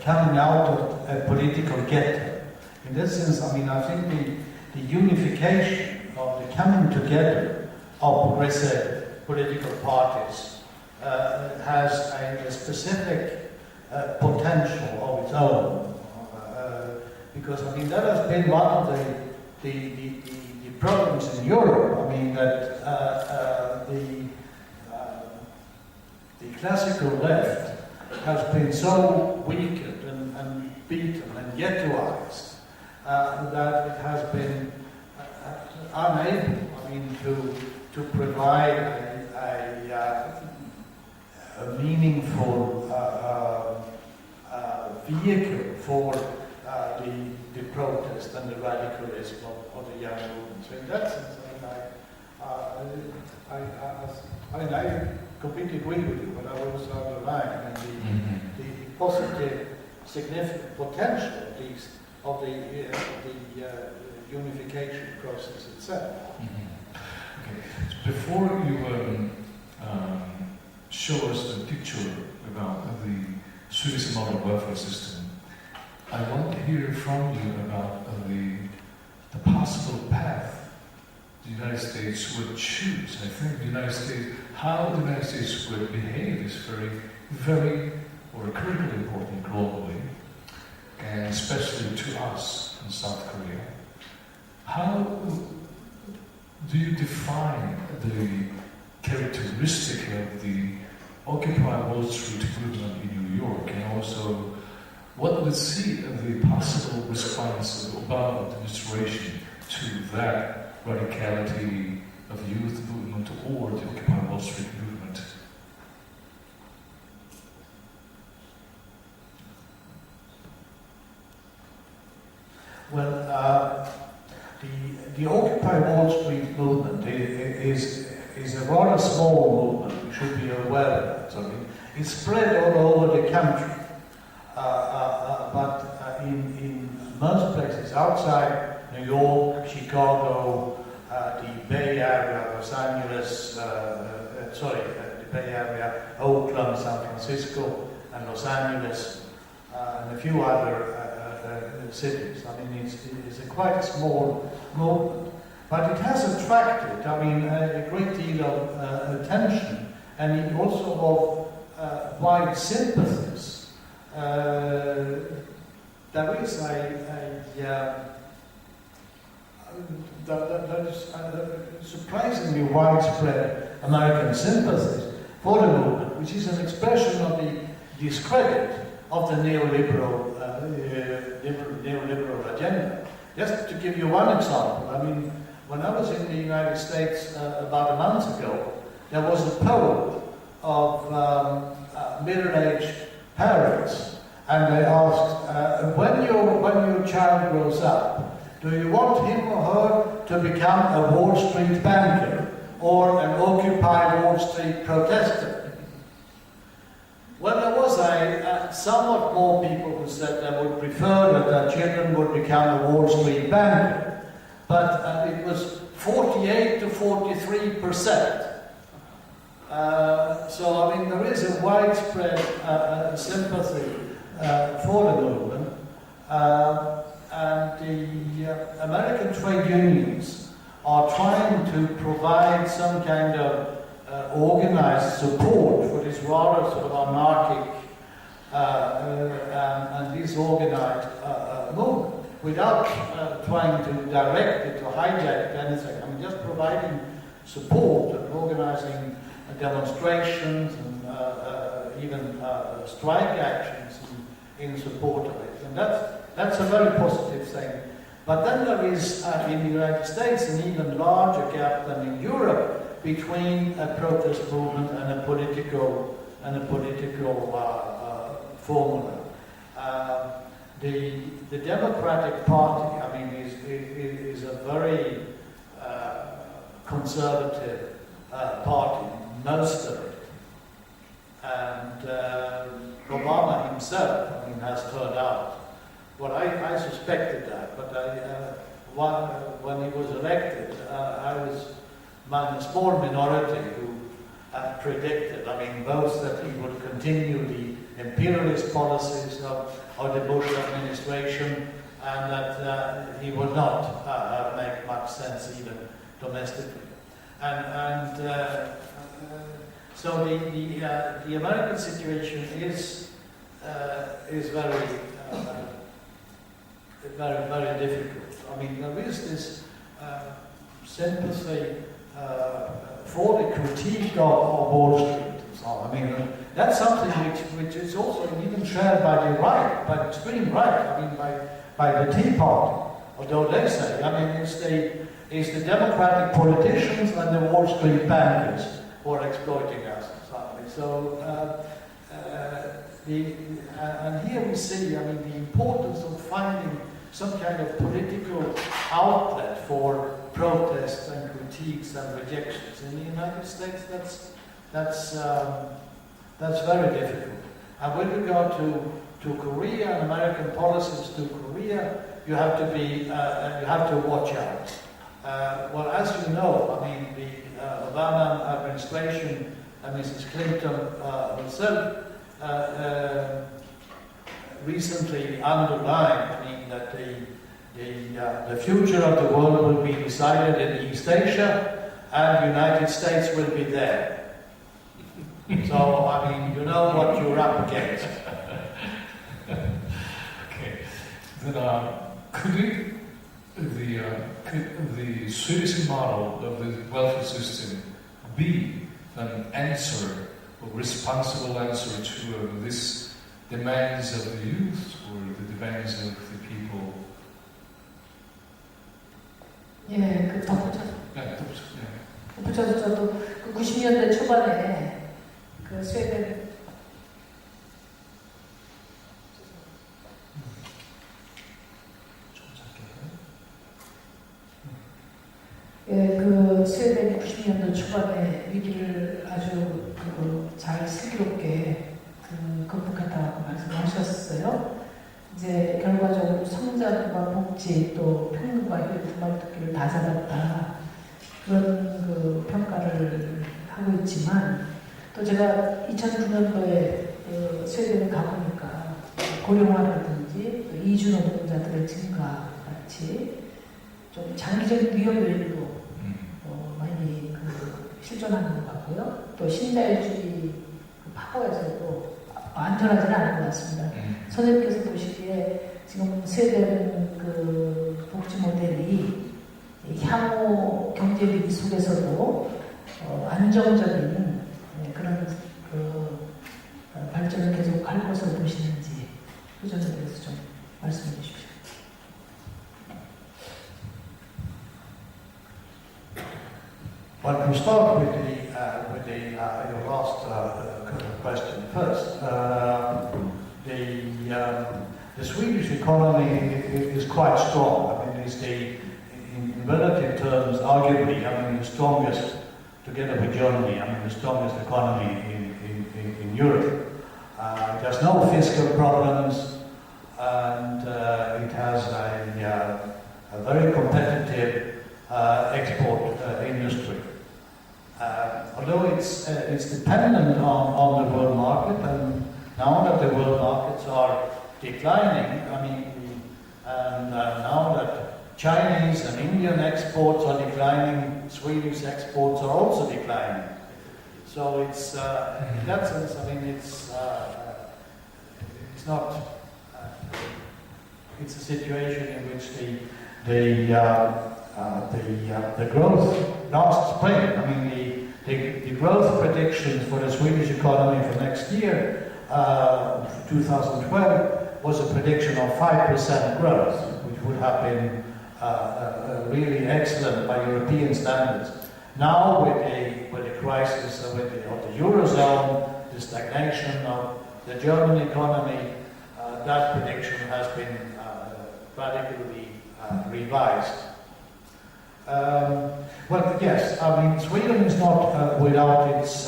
coming out of a political ghetto. In that sense, I mean, I think the unification of the coming together of progressive political parties has a specific potential of its own. Because I mean that has been one of the problems in Europe. I mean that the classical left has been so weakened and beaten and ghettoized that it has been unable, I mean, to provide a meaningful vehicle for the protest and the radicalism of the young movement. So in that sense, I completely agree with you, but I will also underline the positive, significant potential, at least, of the unification process itself. Okay. So before you show us the picture about the Swedish model welfare system, I want to hear from you about the possible path the United States would choose. I think the United States, how the United States would behave is very critically important globally, and especially to us in South Korea. How do you define the characteristic of the Occupy Wall Street movement in New York, and also what would see the possible response of the Obama administration to that radicality of the youth movement or the Occupy Wall Street movement? Well, the Occupy Wall Street movement is a rather small movement. We should be aware of that. So it's spread all over the country. But in most places outside New York, Chicago, the Bay Area, Los Angeles, the Bay Area, Oakland, San Francisco, and Los Angeles, and a few other cities. I mean, it's quite a small movement, but it has attracted, I mean, a great deal of attention, and it also of wide sympathies. There is that is surprisingly widespread American sympathy for the movement, which is an expression of the discredit of the neoliberal agenda. Just to give you one example, I mean, when I was in the United States about a month ago, there was a poll of middle-aged parents, and they asked, when your child grows up, do you want him or her to become a Wall Street banker or an Occupy Wall Street protester? Well, there was somewhat more people who said they would prefer that their children would become a Wall Street banker. But but it was 48 to 43%. So, I mean, there is a widespread sympathy for the movement, and the American trade unions are trying to provide some kind of organized support for this rather sort of anarchic and disorganized movement, without trying to direct it or hijack anything. I mean, just providing support and organizing demonstrations and even strike actions in support of it. And that's a very positive thing. But then there is, in the United States, an even larger gap than in Europe between a protest movement and a political formula. The Democratic Party, I mean, is a very conservative party, most of it. And Obama himself, I mean, has turned out. Well, I suspected that, but when he was elected, I was among a small minority who had predicted, I mean, both that he would continue the imperialist policies of the Bush administration, and that he would not make much sense even domestically. So the American situation is very very difficult. I mean, there is this sympathy for the critique of Wall Street. So, I mean, that's something which is also even shared by the right, by the extreme right. I mean, by the Tea Party. Although they say, I mean, it's the Democratic politicians and the Wall Street bankers who are exploiting us. So, and here we see, I mean, the importance of finding some kind of political outlet for protests and critiques and rejections. In the United States, that's very difficult. And with regard to Korea and American policies to Korea, you have to watch out. Well, as you know, I mean, the Obama administration and Mrs. Clinton herself recently underlined, I mean, that the future of the world will be decided in East Asia, and the United States will be there. So, I mean, you know what you're up against. Okay. Then, could the Swedish model of the welfare system be an answer, a responsible answer to this demands of the youth or the demands of the people? 예, 그 덧붙여서. 네, 덧붙여서 저도 그 90년대 초반에 그 스웨덴 예, 그 스웨덴이 90년대 초반에 위기를 아주 잘 슬기롭게 극복했다고 말씀하셨어요. 이제 결과적으로 성장과 복지 또 평등과 이 두 마리토끼를 다 잡았다 그런 평가를 하고 있지만 또 제가 2009년도에 스웨덴에 가보니까 고령화라든지 또 이주 노동자들의 증가 같이 좀 장기적인 위험 요인으로 많이 실존하는 것 같고요. 또 신자유주의 파워에서도 안전하지는 않은 것 같습니다. 선생님께서 보시기에 지금 스웨덴 그 복지 모델이 향후 경제 위기 속에서도 안정적인 그런 발전을 계속 할 것으로 보시는지 그 점에 대해서 좀 말씀해 주십시오. Well, we'll start with your last question first. The Swedish economy is quite strong. I mean, it's in relative terms, arguably, I mean, the strongest, together with Germany, I mean, the strongest economy in Europe. It has no fiscal problems, and it has a very competitive export industry. Although it's dependent on the world market, and now that the world markets are declining, I mean, and now that Chinese and Indian exports are declining, Swedish exports are also declining. So it's in that sense, I mean, it's not. It's a situation in which the growth last spring. I mean, the growth predictions for the Swedish economy for next year, 2012, was a prediction of 5% growth, which would have been really excellent by European standards. Now, with the crisis of the Eurozone, the stagnation of the German economy, that prediction has been radically revised. Well, yes, I mean, Sweden is not without its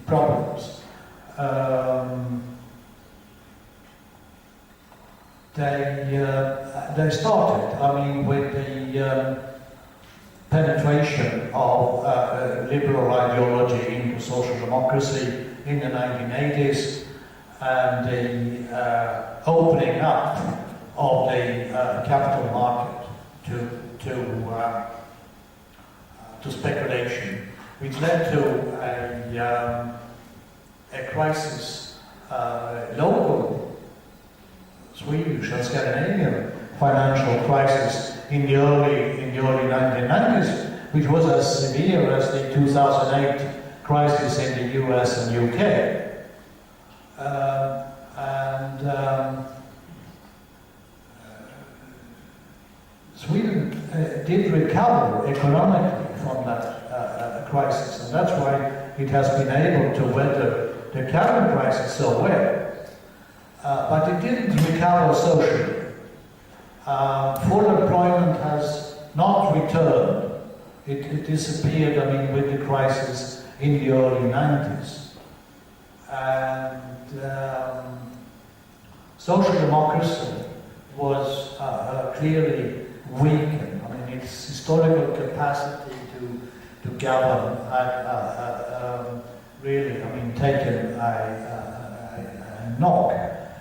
problems. They started, I mean, with the penetration of liberal ideology into social democracy in the 1980s, and the opening up of the capital market to speculation, which led to a crisis, local Swedish and Scandinavian financial crisis in the early 1990s, which was as severe as the 2008 crisis in the US and UK. Sweden did recover economically from that crisis, and that's why it has been able to weather the current crisis so well. But it didn't recover socially. Full employment has not returned. It disappeared, I mean, with the crisis in the early 90s. And social democracy was clearly weakened. I mean, its historical capacity to govern had really, I mean, taken a knock.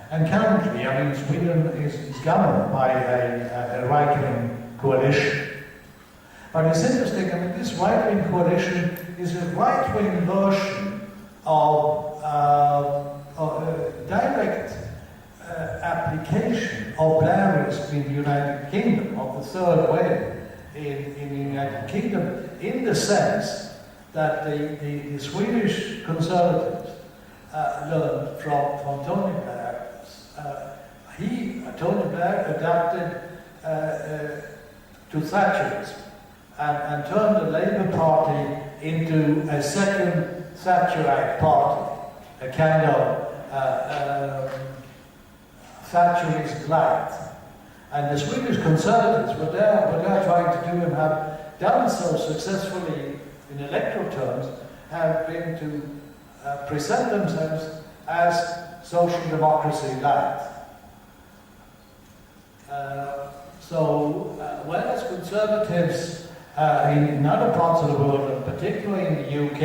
And currently, I mean, Sweden is governed by a right-wing coalition. But it's interesting, I mean, this right-wing coalition is a right-wing version of direct application of Blairism in the United Kingdom, of the third wave in the United Kingdom, in the sense that the Swedish Conservatives learned from Tony Blair. Tony Blair adapted to Thatcherism and turned the Labour Party into a second Thatcherite party, a kind of Thatcherist light. And the Swedish Conservatives were there trying to do, and have done so successfully in electoral terms, have been to present themselves as social democracy light. Whereas conservatives in other parts of the world, and particularly in the UK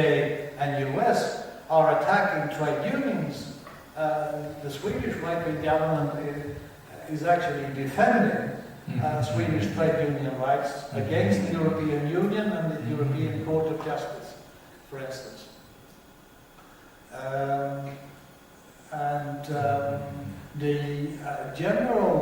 and US, are attacking trade unions, the Swedish right-wing government is actually defending Swedish trade union rights against the European Union and the European Court of Justice, for instance. The general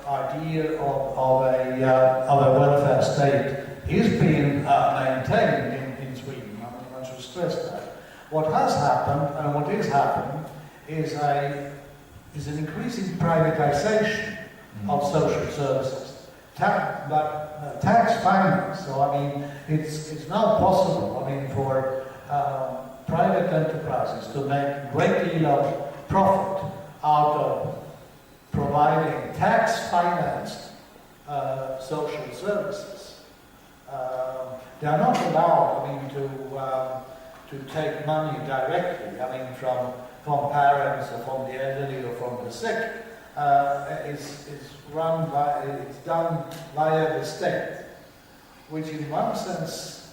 idea of a welfare state is being maintained in Sweden. I mean, I should stress that. What has happened and what is happening is an increasing privatization of social services, tax finance. So I mean, it's now possible, I mean, for private enterprises to make a great deal of profit out of providing tax-financed social services. They are not allowed, I mean, to take money directly, I mean, from parents or from the elderly or from the sick. Is it's done via the state, which in one sense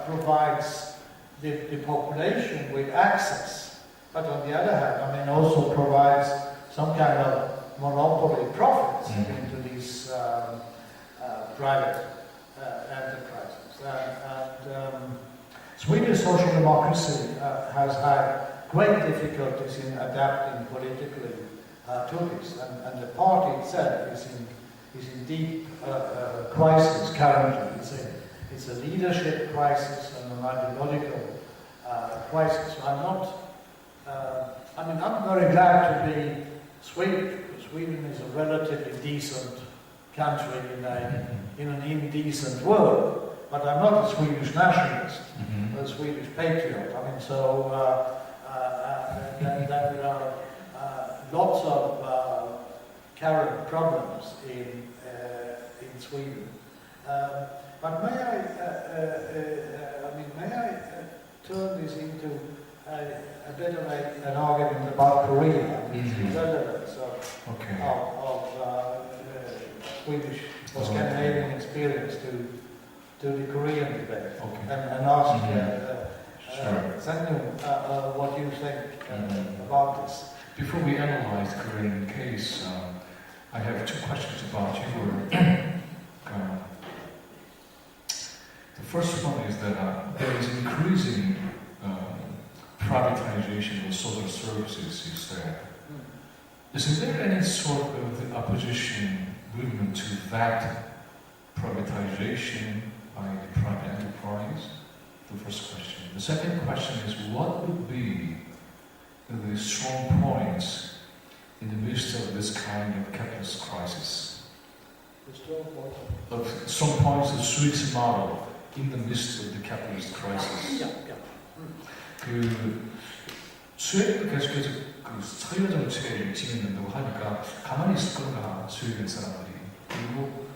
provides the population with access, but on the other hand, I mean, also provides some kind of monopoly profits into these private enterprises. And Swedish social democracy has had great difficulties in adapting politically to this, and the party itself is in deep crisis currently. It's a leadership crisis and an ideological crisis. So I'm very glad to be Swedish, because Sweden is a relatively decent country in an indecent world. But I'm not a Swedish nationalist, a Swedish patriot. I mean, so there are lots of current problems in Sweden. But may I turn this into a bit of an argument about Korea, the relevance of Swedish or Scandinavian experience to the Korean debate, and ask Sanyu what you think about this. Before we analyze the Korean case, I have two questions about your. The first one is that there is increasing privatization of social services, you said. Is there any sort of opposition movement to that privatization by the private enterprise? The first question. The second question is, what would be the strong points in the midst of this kind of capitalist crisis? Strong points of Sweden's model in the midst of the capitalist crisis. 스웨덴도 계속해서 사회화 정책을 진행된다고 하니까 가만히 있을 건가, 스웨덴 사람들이. 그리고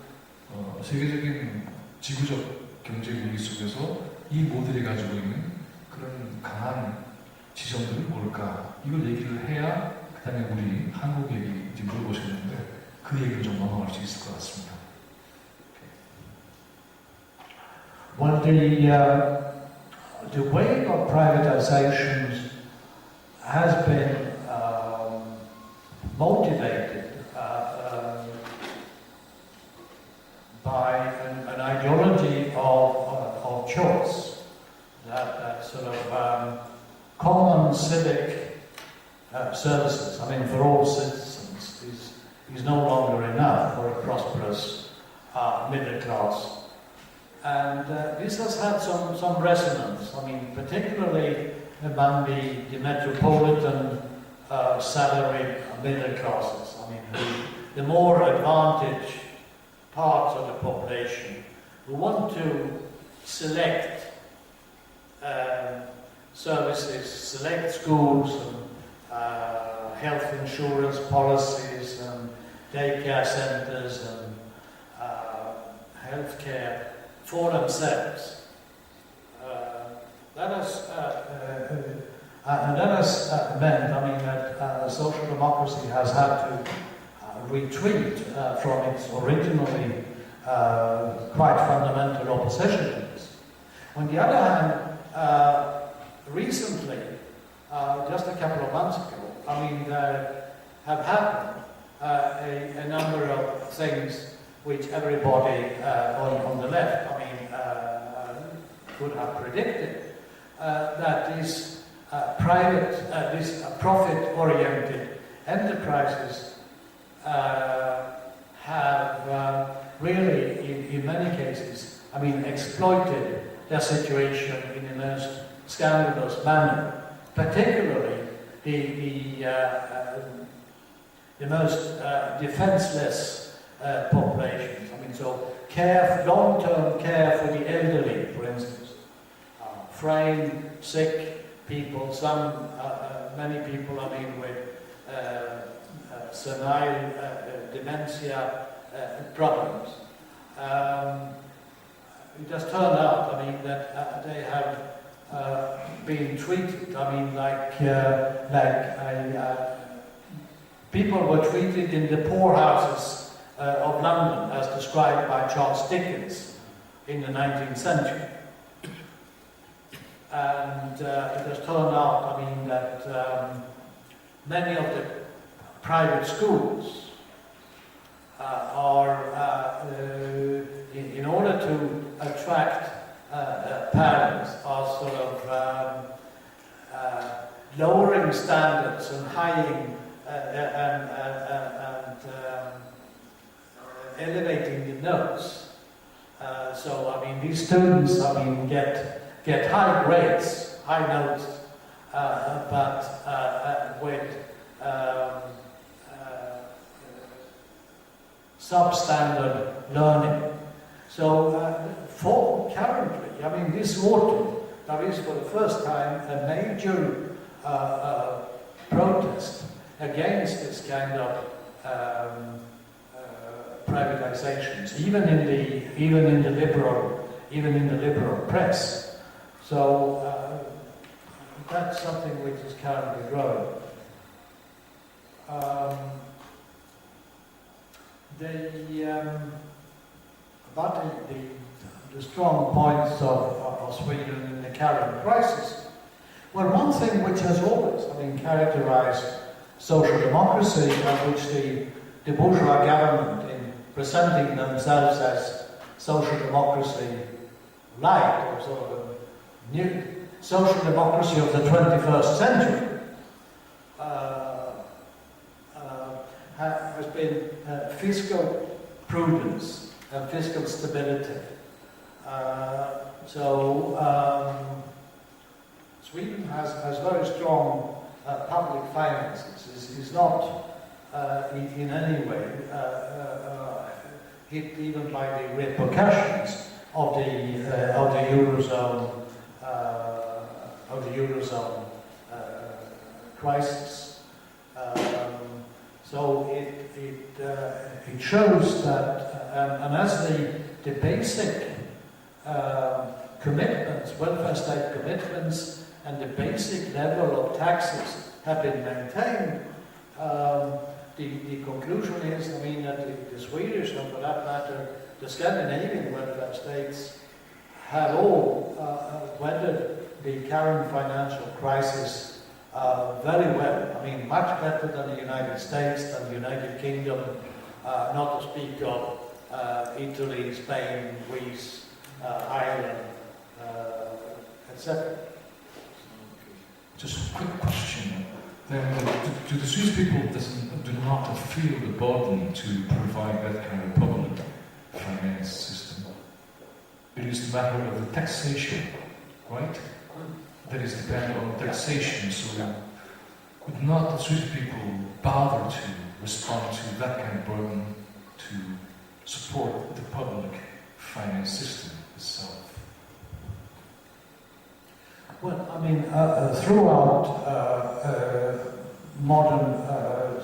세계적인 지구적 경제 위기 속에서 이 모델이 가지고 있는 그런 강한 지점들이 뭘까? 이걸 얘기를 해야 그 다음에 우리 한국 얘기 이제 물어보셨는데 그 얘기를 좀 넘어갈 수 있을 것 같습니다. Well, the wave of privatizations has been motivated by an ideology of choice, that sort of common civic services, I mean, for all citizens, is no longer enough for a prosperous middle class. And this has had some resonance, I mean, particularly among the metropolitan salaried middle classes. I mean, the more advantaged parts of the population who want to select services, select schools and health insurance policies and daycare centers and healthcare for themselves. That has meant, I mean, that social democracy has had to retreat from its originally quite fundamental opposition to this. On the other hand, recently, just a couple of months ago, I mean, there have happened a number of things which everybody on the left, I mean, could have predicted, that these these profit-oriented enterprises have really, in many cases, I mean, exploited their situation in the most scandalous manner, particularly the most defenseless populations. I mean, so long-term care for the elderly, for instance, frail, sick people, many people, I mean, with senile dementia problems. It just turned out, I mean, that they have been treated, I mean, like people were treated in the poorhouses of London as described by Charles Dickens in the 19th century. And it has turned out, I mean, that many of the private schools are, in order to attract parents, are sort of lowering standards and elevating the notes. So, I mean, these students, I mean, get high grades, high notes, but with substandard learning. So, for currently, I mean, this autumn, there is for the first time a major protest against this kind of privatizations, even in the liberal press. So that's something which is currently growing. About the strong points of Sweden in the current crisis. Well, one thing which has always, I mean, characterized social democracy, and which the bourgeois government, in presenting themselves as social democracy light, or sort of a new social democracy of the 21st century, has been fiscal prudence and fiscal stability. Sweden has very strong public finances. Is not in any way hit even by the repercussions of the eurozone crisis. So it shows that, and as the basic commitments, welfare state commitments, and the basic level of taxes have been maintained, the conclusion is, I mean, that the Swedish, and for that matter, the Scandinavian welfare states have all weathered the current financial crisis very well. I mean, much better than the United States, than the United Kingdom, not to speak of Italy, Spain, Greece, Ireland, etc. Just a quick question. Then, do the Swiss people do not feel the burden to provide that kind of public finance system? It is the matter of the taxation, right? That is dependent on taxation. So, would not the Swiss people bother to respond to that kind of burden to support the public finance system itself? Well, I mean, throughout modern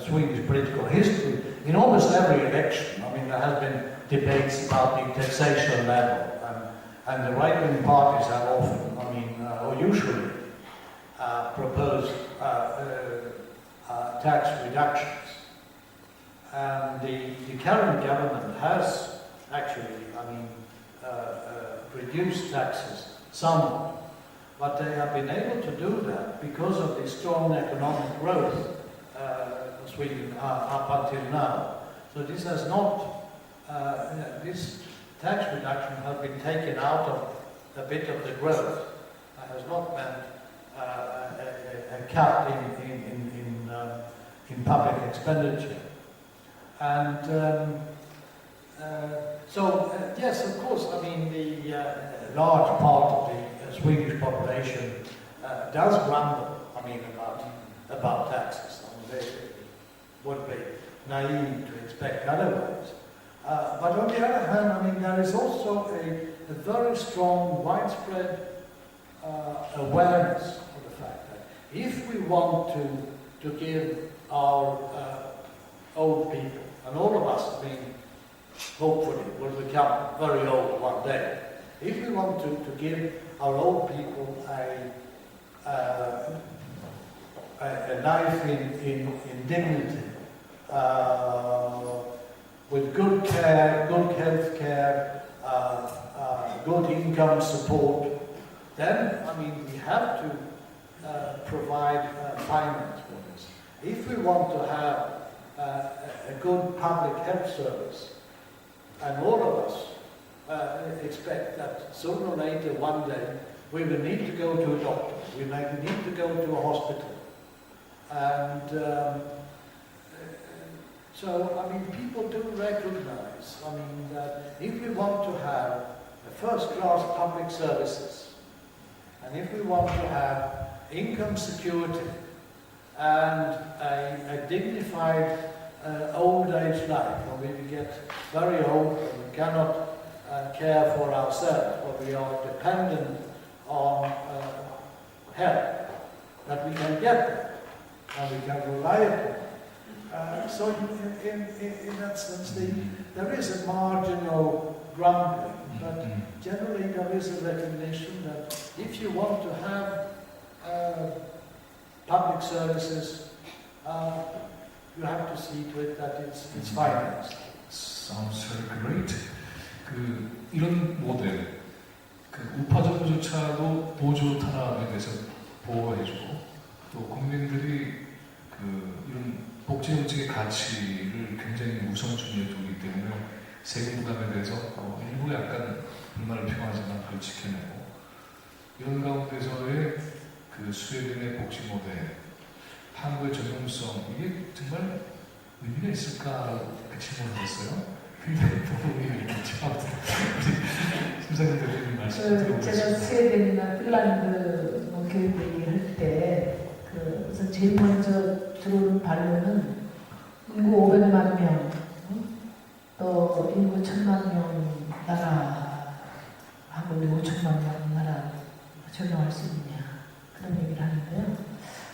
Swedish political history, in almost every election, I mean, there has been debates about the taxation level, and the right-wing parties have often, I mean, or usually proposed tax reductions. And the current government has actually, I mean, reduced taxes somewhat. But they have been able to do that because of the strong economic growth in Sweden up until now. So this has not, this tax reduction has been taken out of a bit of the growth. It has not meant a cut in public expenditure. And yes, of course, I mean, the large part of the Swedish population does grumble, I mean, about taxes. I mean, they would be naive to expect otherwise. But on the other hand, I mean, there is also a very strong, widespread awareness of the fact that if we want to give our old people, and all of us, I mean, hopefully will become very old one day, if we want to give our old people a life in dignity, with good care, good health care, good income support, then, I mean, we have to provide finance for this. If we want to have a good public health service, and all of us expect that sooner or later, one day, we will need to go to a doctor, we may need to go to a hospital. And so, I mean, people do recognize, I mean, that if we want to have a first-class public services, and if we want to have income security and a dignified old age life, where we get very old and we cannot care for ourselves, or we are dependent on help, that we can get that, and we can rely upon. So in that sense, there is a marginal grumbling, but generally there is a recognition that if you want to have public services, you have to see to it that it's financed. Sounds very great. 이런 모델, 우파 정부조차도 보조 탄압에 대해서 보호해주고, 또 국민들이 이런 복지 정책의 가치를 굉장히 우선순위에 두기 때문에 세금 부담에 대해서 일부 약간 불만을 표하지만 그걸 지켜내고, 이런 가운데서의 스웨덴의 복지 모델, 한국의 적용성, 이게 정말 의미가 있을까라고 질문을 했어요. 굉장히 부분이 이렇게 집합들 심사님 대표님 말씀 들어보겠습니다. 제가 스웨덴이나 핀란드 교육 얘기할 때 우선 제일 먼저 들어오는 반론은 인구 500만 명, 또 인구 1000만 명 나라, 한국이 5천만 명 나라 적용할 수 있느냐, 그런 얘기를 하는데요.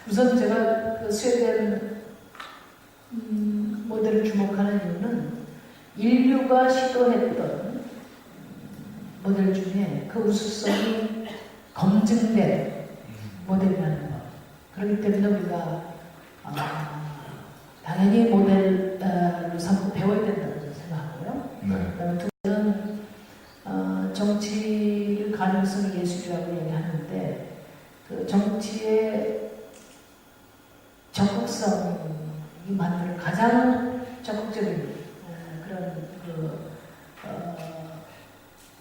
우선 제가 스웨덴 모델을 주목하는 이유는 인류가 시도했던 모델 중에 그 우수성이 검증된 모델이라는 것. 그렇기 때문에 우리가 당연히 모델로 삼고 배워야 된다고 생각하고요. 네. 두 번째는 정치를 가능성 예술이라고 얘기하는데, 정치의 적극성이 만드는 가장 적극적인 그런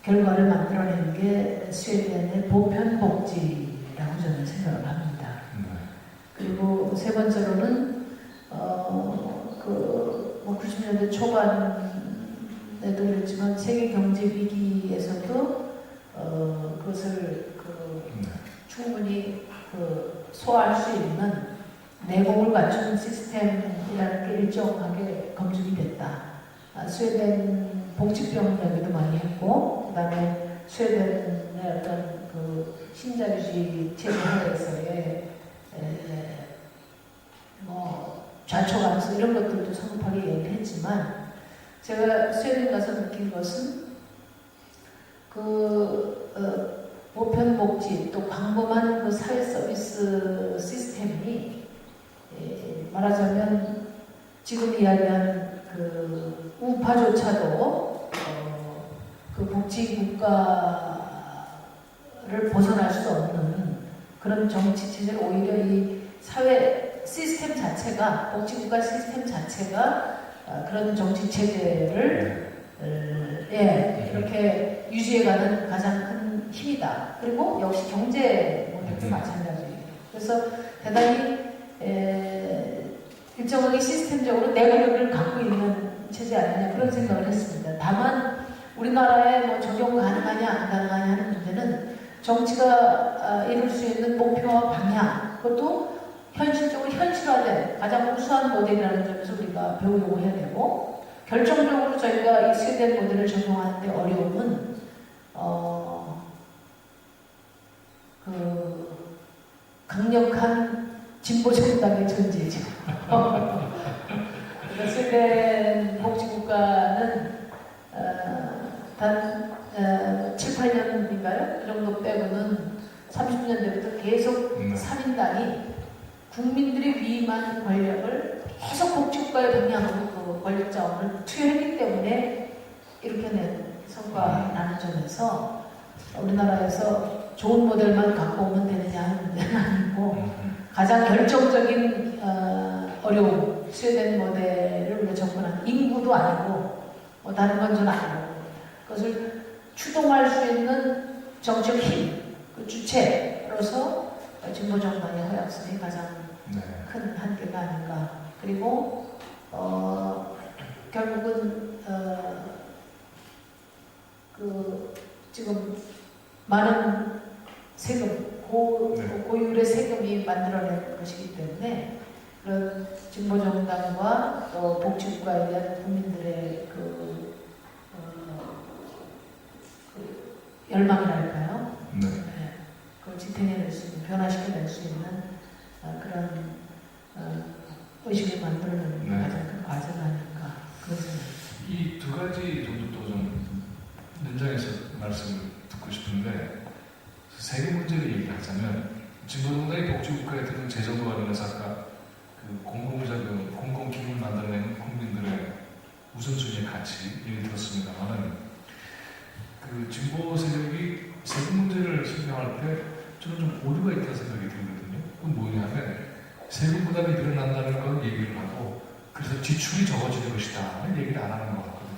결과를 만들어낸 게 스웨덴의 보편복지라고 저는 생각을 합니다. 그리고 세 번째로는 90년대 초반에도 그랬지만 세계 경제 위기에서도 그것을 충분히 소화할 수 있는 내공을 갖춘 시스템이라는 게 일정하게 검증이 됐다. 스웨덴 복지병 이야기도 많이 했고, 그 다음에 스웨덴의 어떤 신자유주의 체제 하에서의 좌초 가능성 이런 것들도 성급하게 얘기를 했지만, 제가 스웨덴 가서 느낀 것은 보편복지 또 광범한 사회 서비스 시스템이 말하자면 지금 이야기하는 우파조차도 복지 국가를 벗어날 수 없는 그런 정치 체제를, 오히려 이 사회 시스템 자체가, 복지국가 시스템 자체가 그런 정치 체제를 이렇게 유지해가는 가장 큰 힘이다. 그리고 역시 경제 모델도 마찬가지예요. 그래서 대단히 일정하게 시스템적으로 내구력을 갖고 있는 체제 아니냐, 그런 생각을 했습니다. 다만 우리나라에 적용 가능하냐 안 가능하냐 하는 문제는 정치가 이룰 수 있는 목표와 방향, 그것도 현실적으로 현실화된 가장 우수한 모델이라는 점에서 우리가 배우려고 해야 되고, 결정적으로 저희가 이 스웨덴 모델을 적용하는 데 어려움은 강력한 진보신당의 존재죠. 스웨덴 복지국가는 단 7, 8년인가요? 그 정도 빼고는 30년대부터 계속 3인당이 국민들이 위임한 권력을 계속 복지국가의 방향으로 그 권력 자원을 투여했기 때문에 이렇게 낸 성과라는 점에서 우리나라에서 좋은 모델만 갖고 오면 되느냐 하는 문제는 아니고 가장 결정적인 어려움, 스웨덴 모델을 우리가 접근한 인구도 아니고 뭐 다른 건 좀 아니고 그것을 추동할 수 있는 정책 힘, 그 주체로서 진보정당의 허약성이 가장 큰 한계가 아닌가. 그리고 결국은 그 지금 많은 세금, 고율의 세금이 만들어낸 것이기 때문에 그런 진보정당과 또 복지국가에 대한 국민들의 그 열망이랄까요? 네. 그걸 지탱해낼 수 있는, 변화시켜낼 수 있는 그런 의식을 만들어내는 게 가장 큰 과제가 아닐까 그런 생각입니다. 이 두 가지 정도 또 좀 연장해서 말씀을 듣고 싶은데 세금 문제를 얘기하자면 진보정당이 복지국가에 드는 재정과 관련해서 아까 그 공공자금, 공공기금을 만들어내는 국민들의 우선순위의 가치 얘기 들었습니다만은 그 진보 세력이 세금 문제를 설명할 때 저는 좀 오류가 있다는 생각이 들거든요. 그건 뭐냐면 세금 부담이 늘어난다는 건 얘기를 하고 그래서 지출이 적어지는 것이다 하는 얘기를 안 하는 것 같거든요.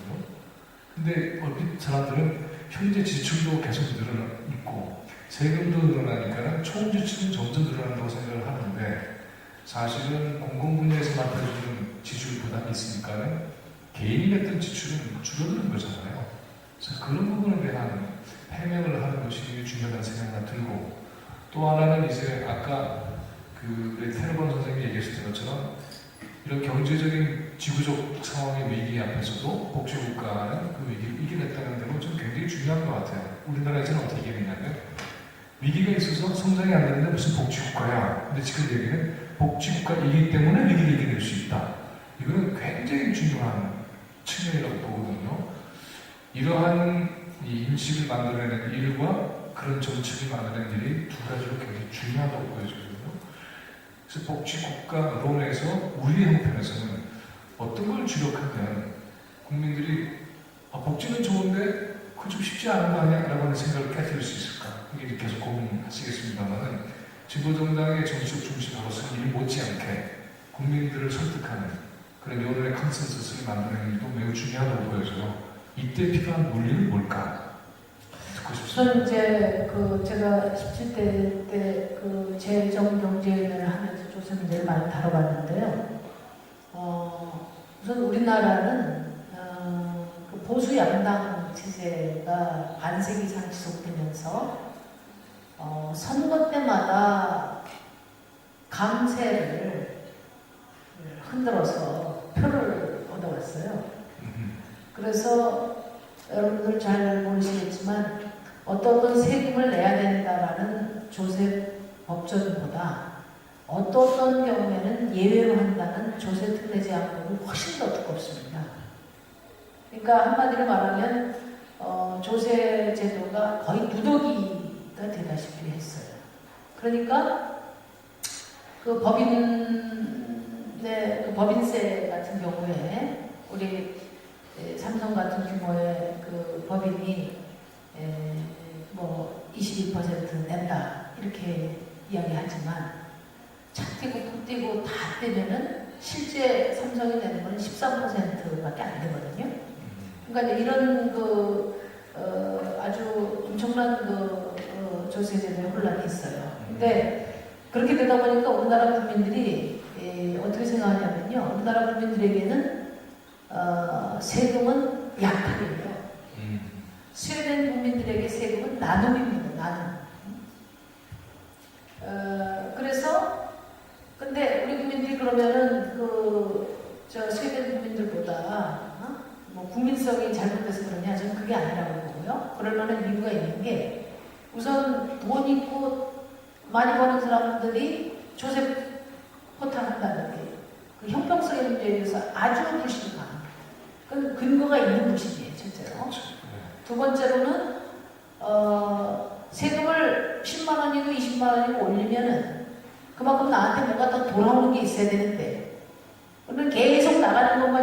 근데 얼핏 사람들은 현재 지출도 계속 늘어나고 세금도 늘어나니까 총 지출은 점점 늘어난다고 생각을 하는데 사실은 공공분야에서 맡아주는 지출 부담이 있으니까 개인이 냈던 지출은 줄어드는 거잖아요. 그래서 그런 부분에 대한 해명을 하는 것이 중요하다는 생각이 들고 또 하나는 이제 아까 그 테르보른 선생님이 얘기하셨던 것처럼 이런 경제적인 지구적 상황의 위기 앞에서도 복지국가는 그 위기를 이겨냈다는 데는 좀 굉장히 중요한 것 같아요. 우리나라에서는 어떻게 얘기했냐면 위기가 있어서 성장이 안 되는데 무슨 복지국가야. 근데 지금 얘기는 복지국가이기 때문에 위기를 이겨낼 수 있다. 이거는 굉장히 중요한 측면이라고 보거든요. 이러한 이 인식을 만들어내는 일과 그런 정책을 만들어내는 일이 두 가지로 굉장히 중요하다고 보여지거든요. 그래서 복지국가론에서 우리 형편에서는 어떤 걸 주력하면 국민들이 복지는 좋은데 그거 좀 쉽지 않은 거 아니야? 라고 하는 생각을 깨뜨릴 수 있을까? 이게 계속 고민하시겠습니다만은 진보정당의 정치적 중심으로서 일 못지않게 국민들을 설득하는 그런 여론의 컨센서스를 만드는 일도 매우 중요하다고 보여져요. 이때 필요한 논리는 뭘까? 듣고 싶습니다. 저는 이제 그 제가 17대 때 그 재정경제를 하면서 조세 문제를 많이 다뤄봤는데요. 우선 우리나라는 그 보수 양당 체제가 반세기 이상 지속되면서 선거 때마다 강세를 흔들어서 표를 얻어왔어요. 그래서 여러분들 잘 모르시겠지만 어떤 세금을 내야 된다라는 조세 법전보다 어떤 경우에는 예외로 한다는 조세 특례 제한법이 훨씬 더 두껍습니다. 그러니까 한마디로 말하면 조세 제도가 거의 누더기가 되다시피 했어요. 그러니까 그 법인세 같은 경우에 우리 삼성 같은 규모의 그 법인이 뭐 22% 낸다 이렇게 이야기하지만 차 떼고 푹 떼고 다 떼면은 실제 삼성이 내는 건 13%밖에 안 되거든요. 그러니까 이런 아주 엄청난 조세제도의 혼란이 있어요. 근데 그렇게 되다 보니까 우리나라 국민들이 어떻게 생각하냐면요. 우리나라 국민들에게는 세금은 약탈이에요. 스웨덴 국민들에게 세금은 나눔입니다. 나눔. 그래서 근데 우리 국민들이 그러면은 스웨덴 국민들보다 뭐 국민성이 잘못돼서 그러냐? 저는 그게 아니라고 보고요. 그럴 만한 이유가 있는 게 우선 돈 있고 많이 버는 사람들이 조세 호탕한다는 게 그 형평성의 문제에 대해서 아주 불신감. 그 근거가 있는 것이지, 실제로. 두 번째로는, 세금을 10만 원이고 20만 원이고 올리면은 그만큼 나한테 뭔가 더 돌아오는 게 있어야 되는데, 그러면 계속 나가는 것만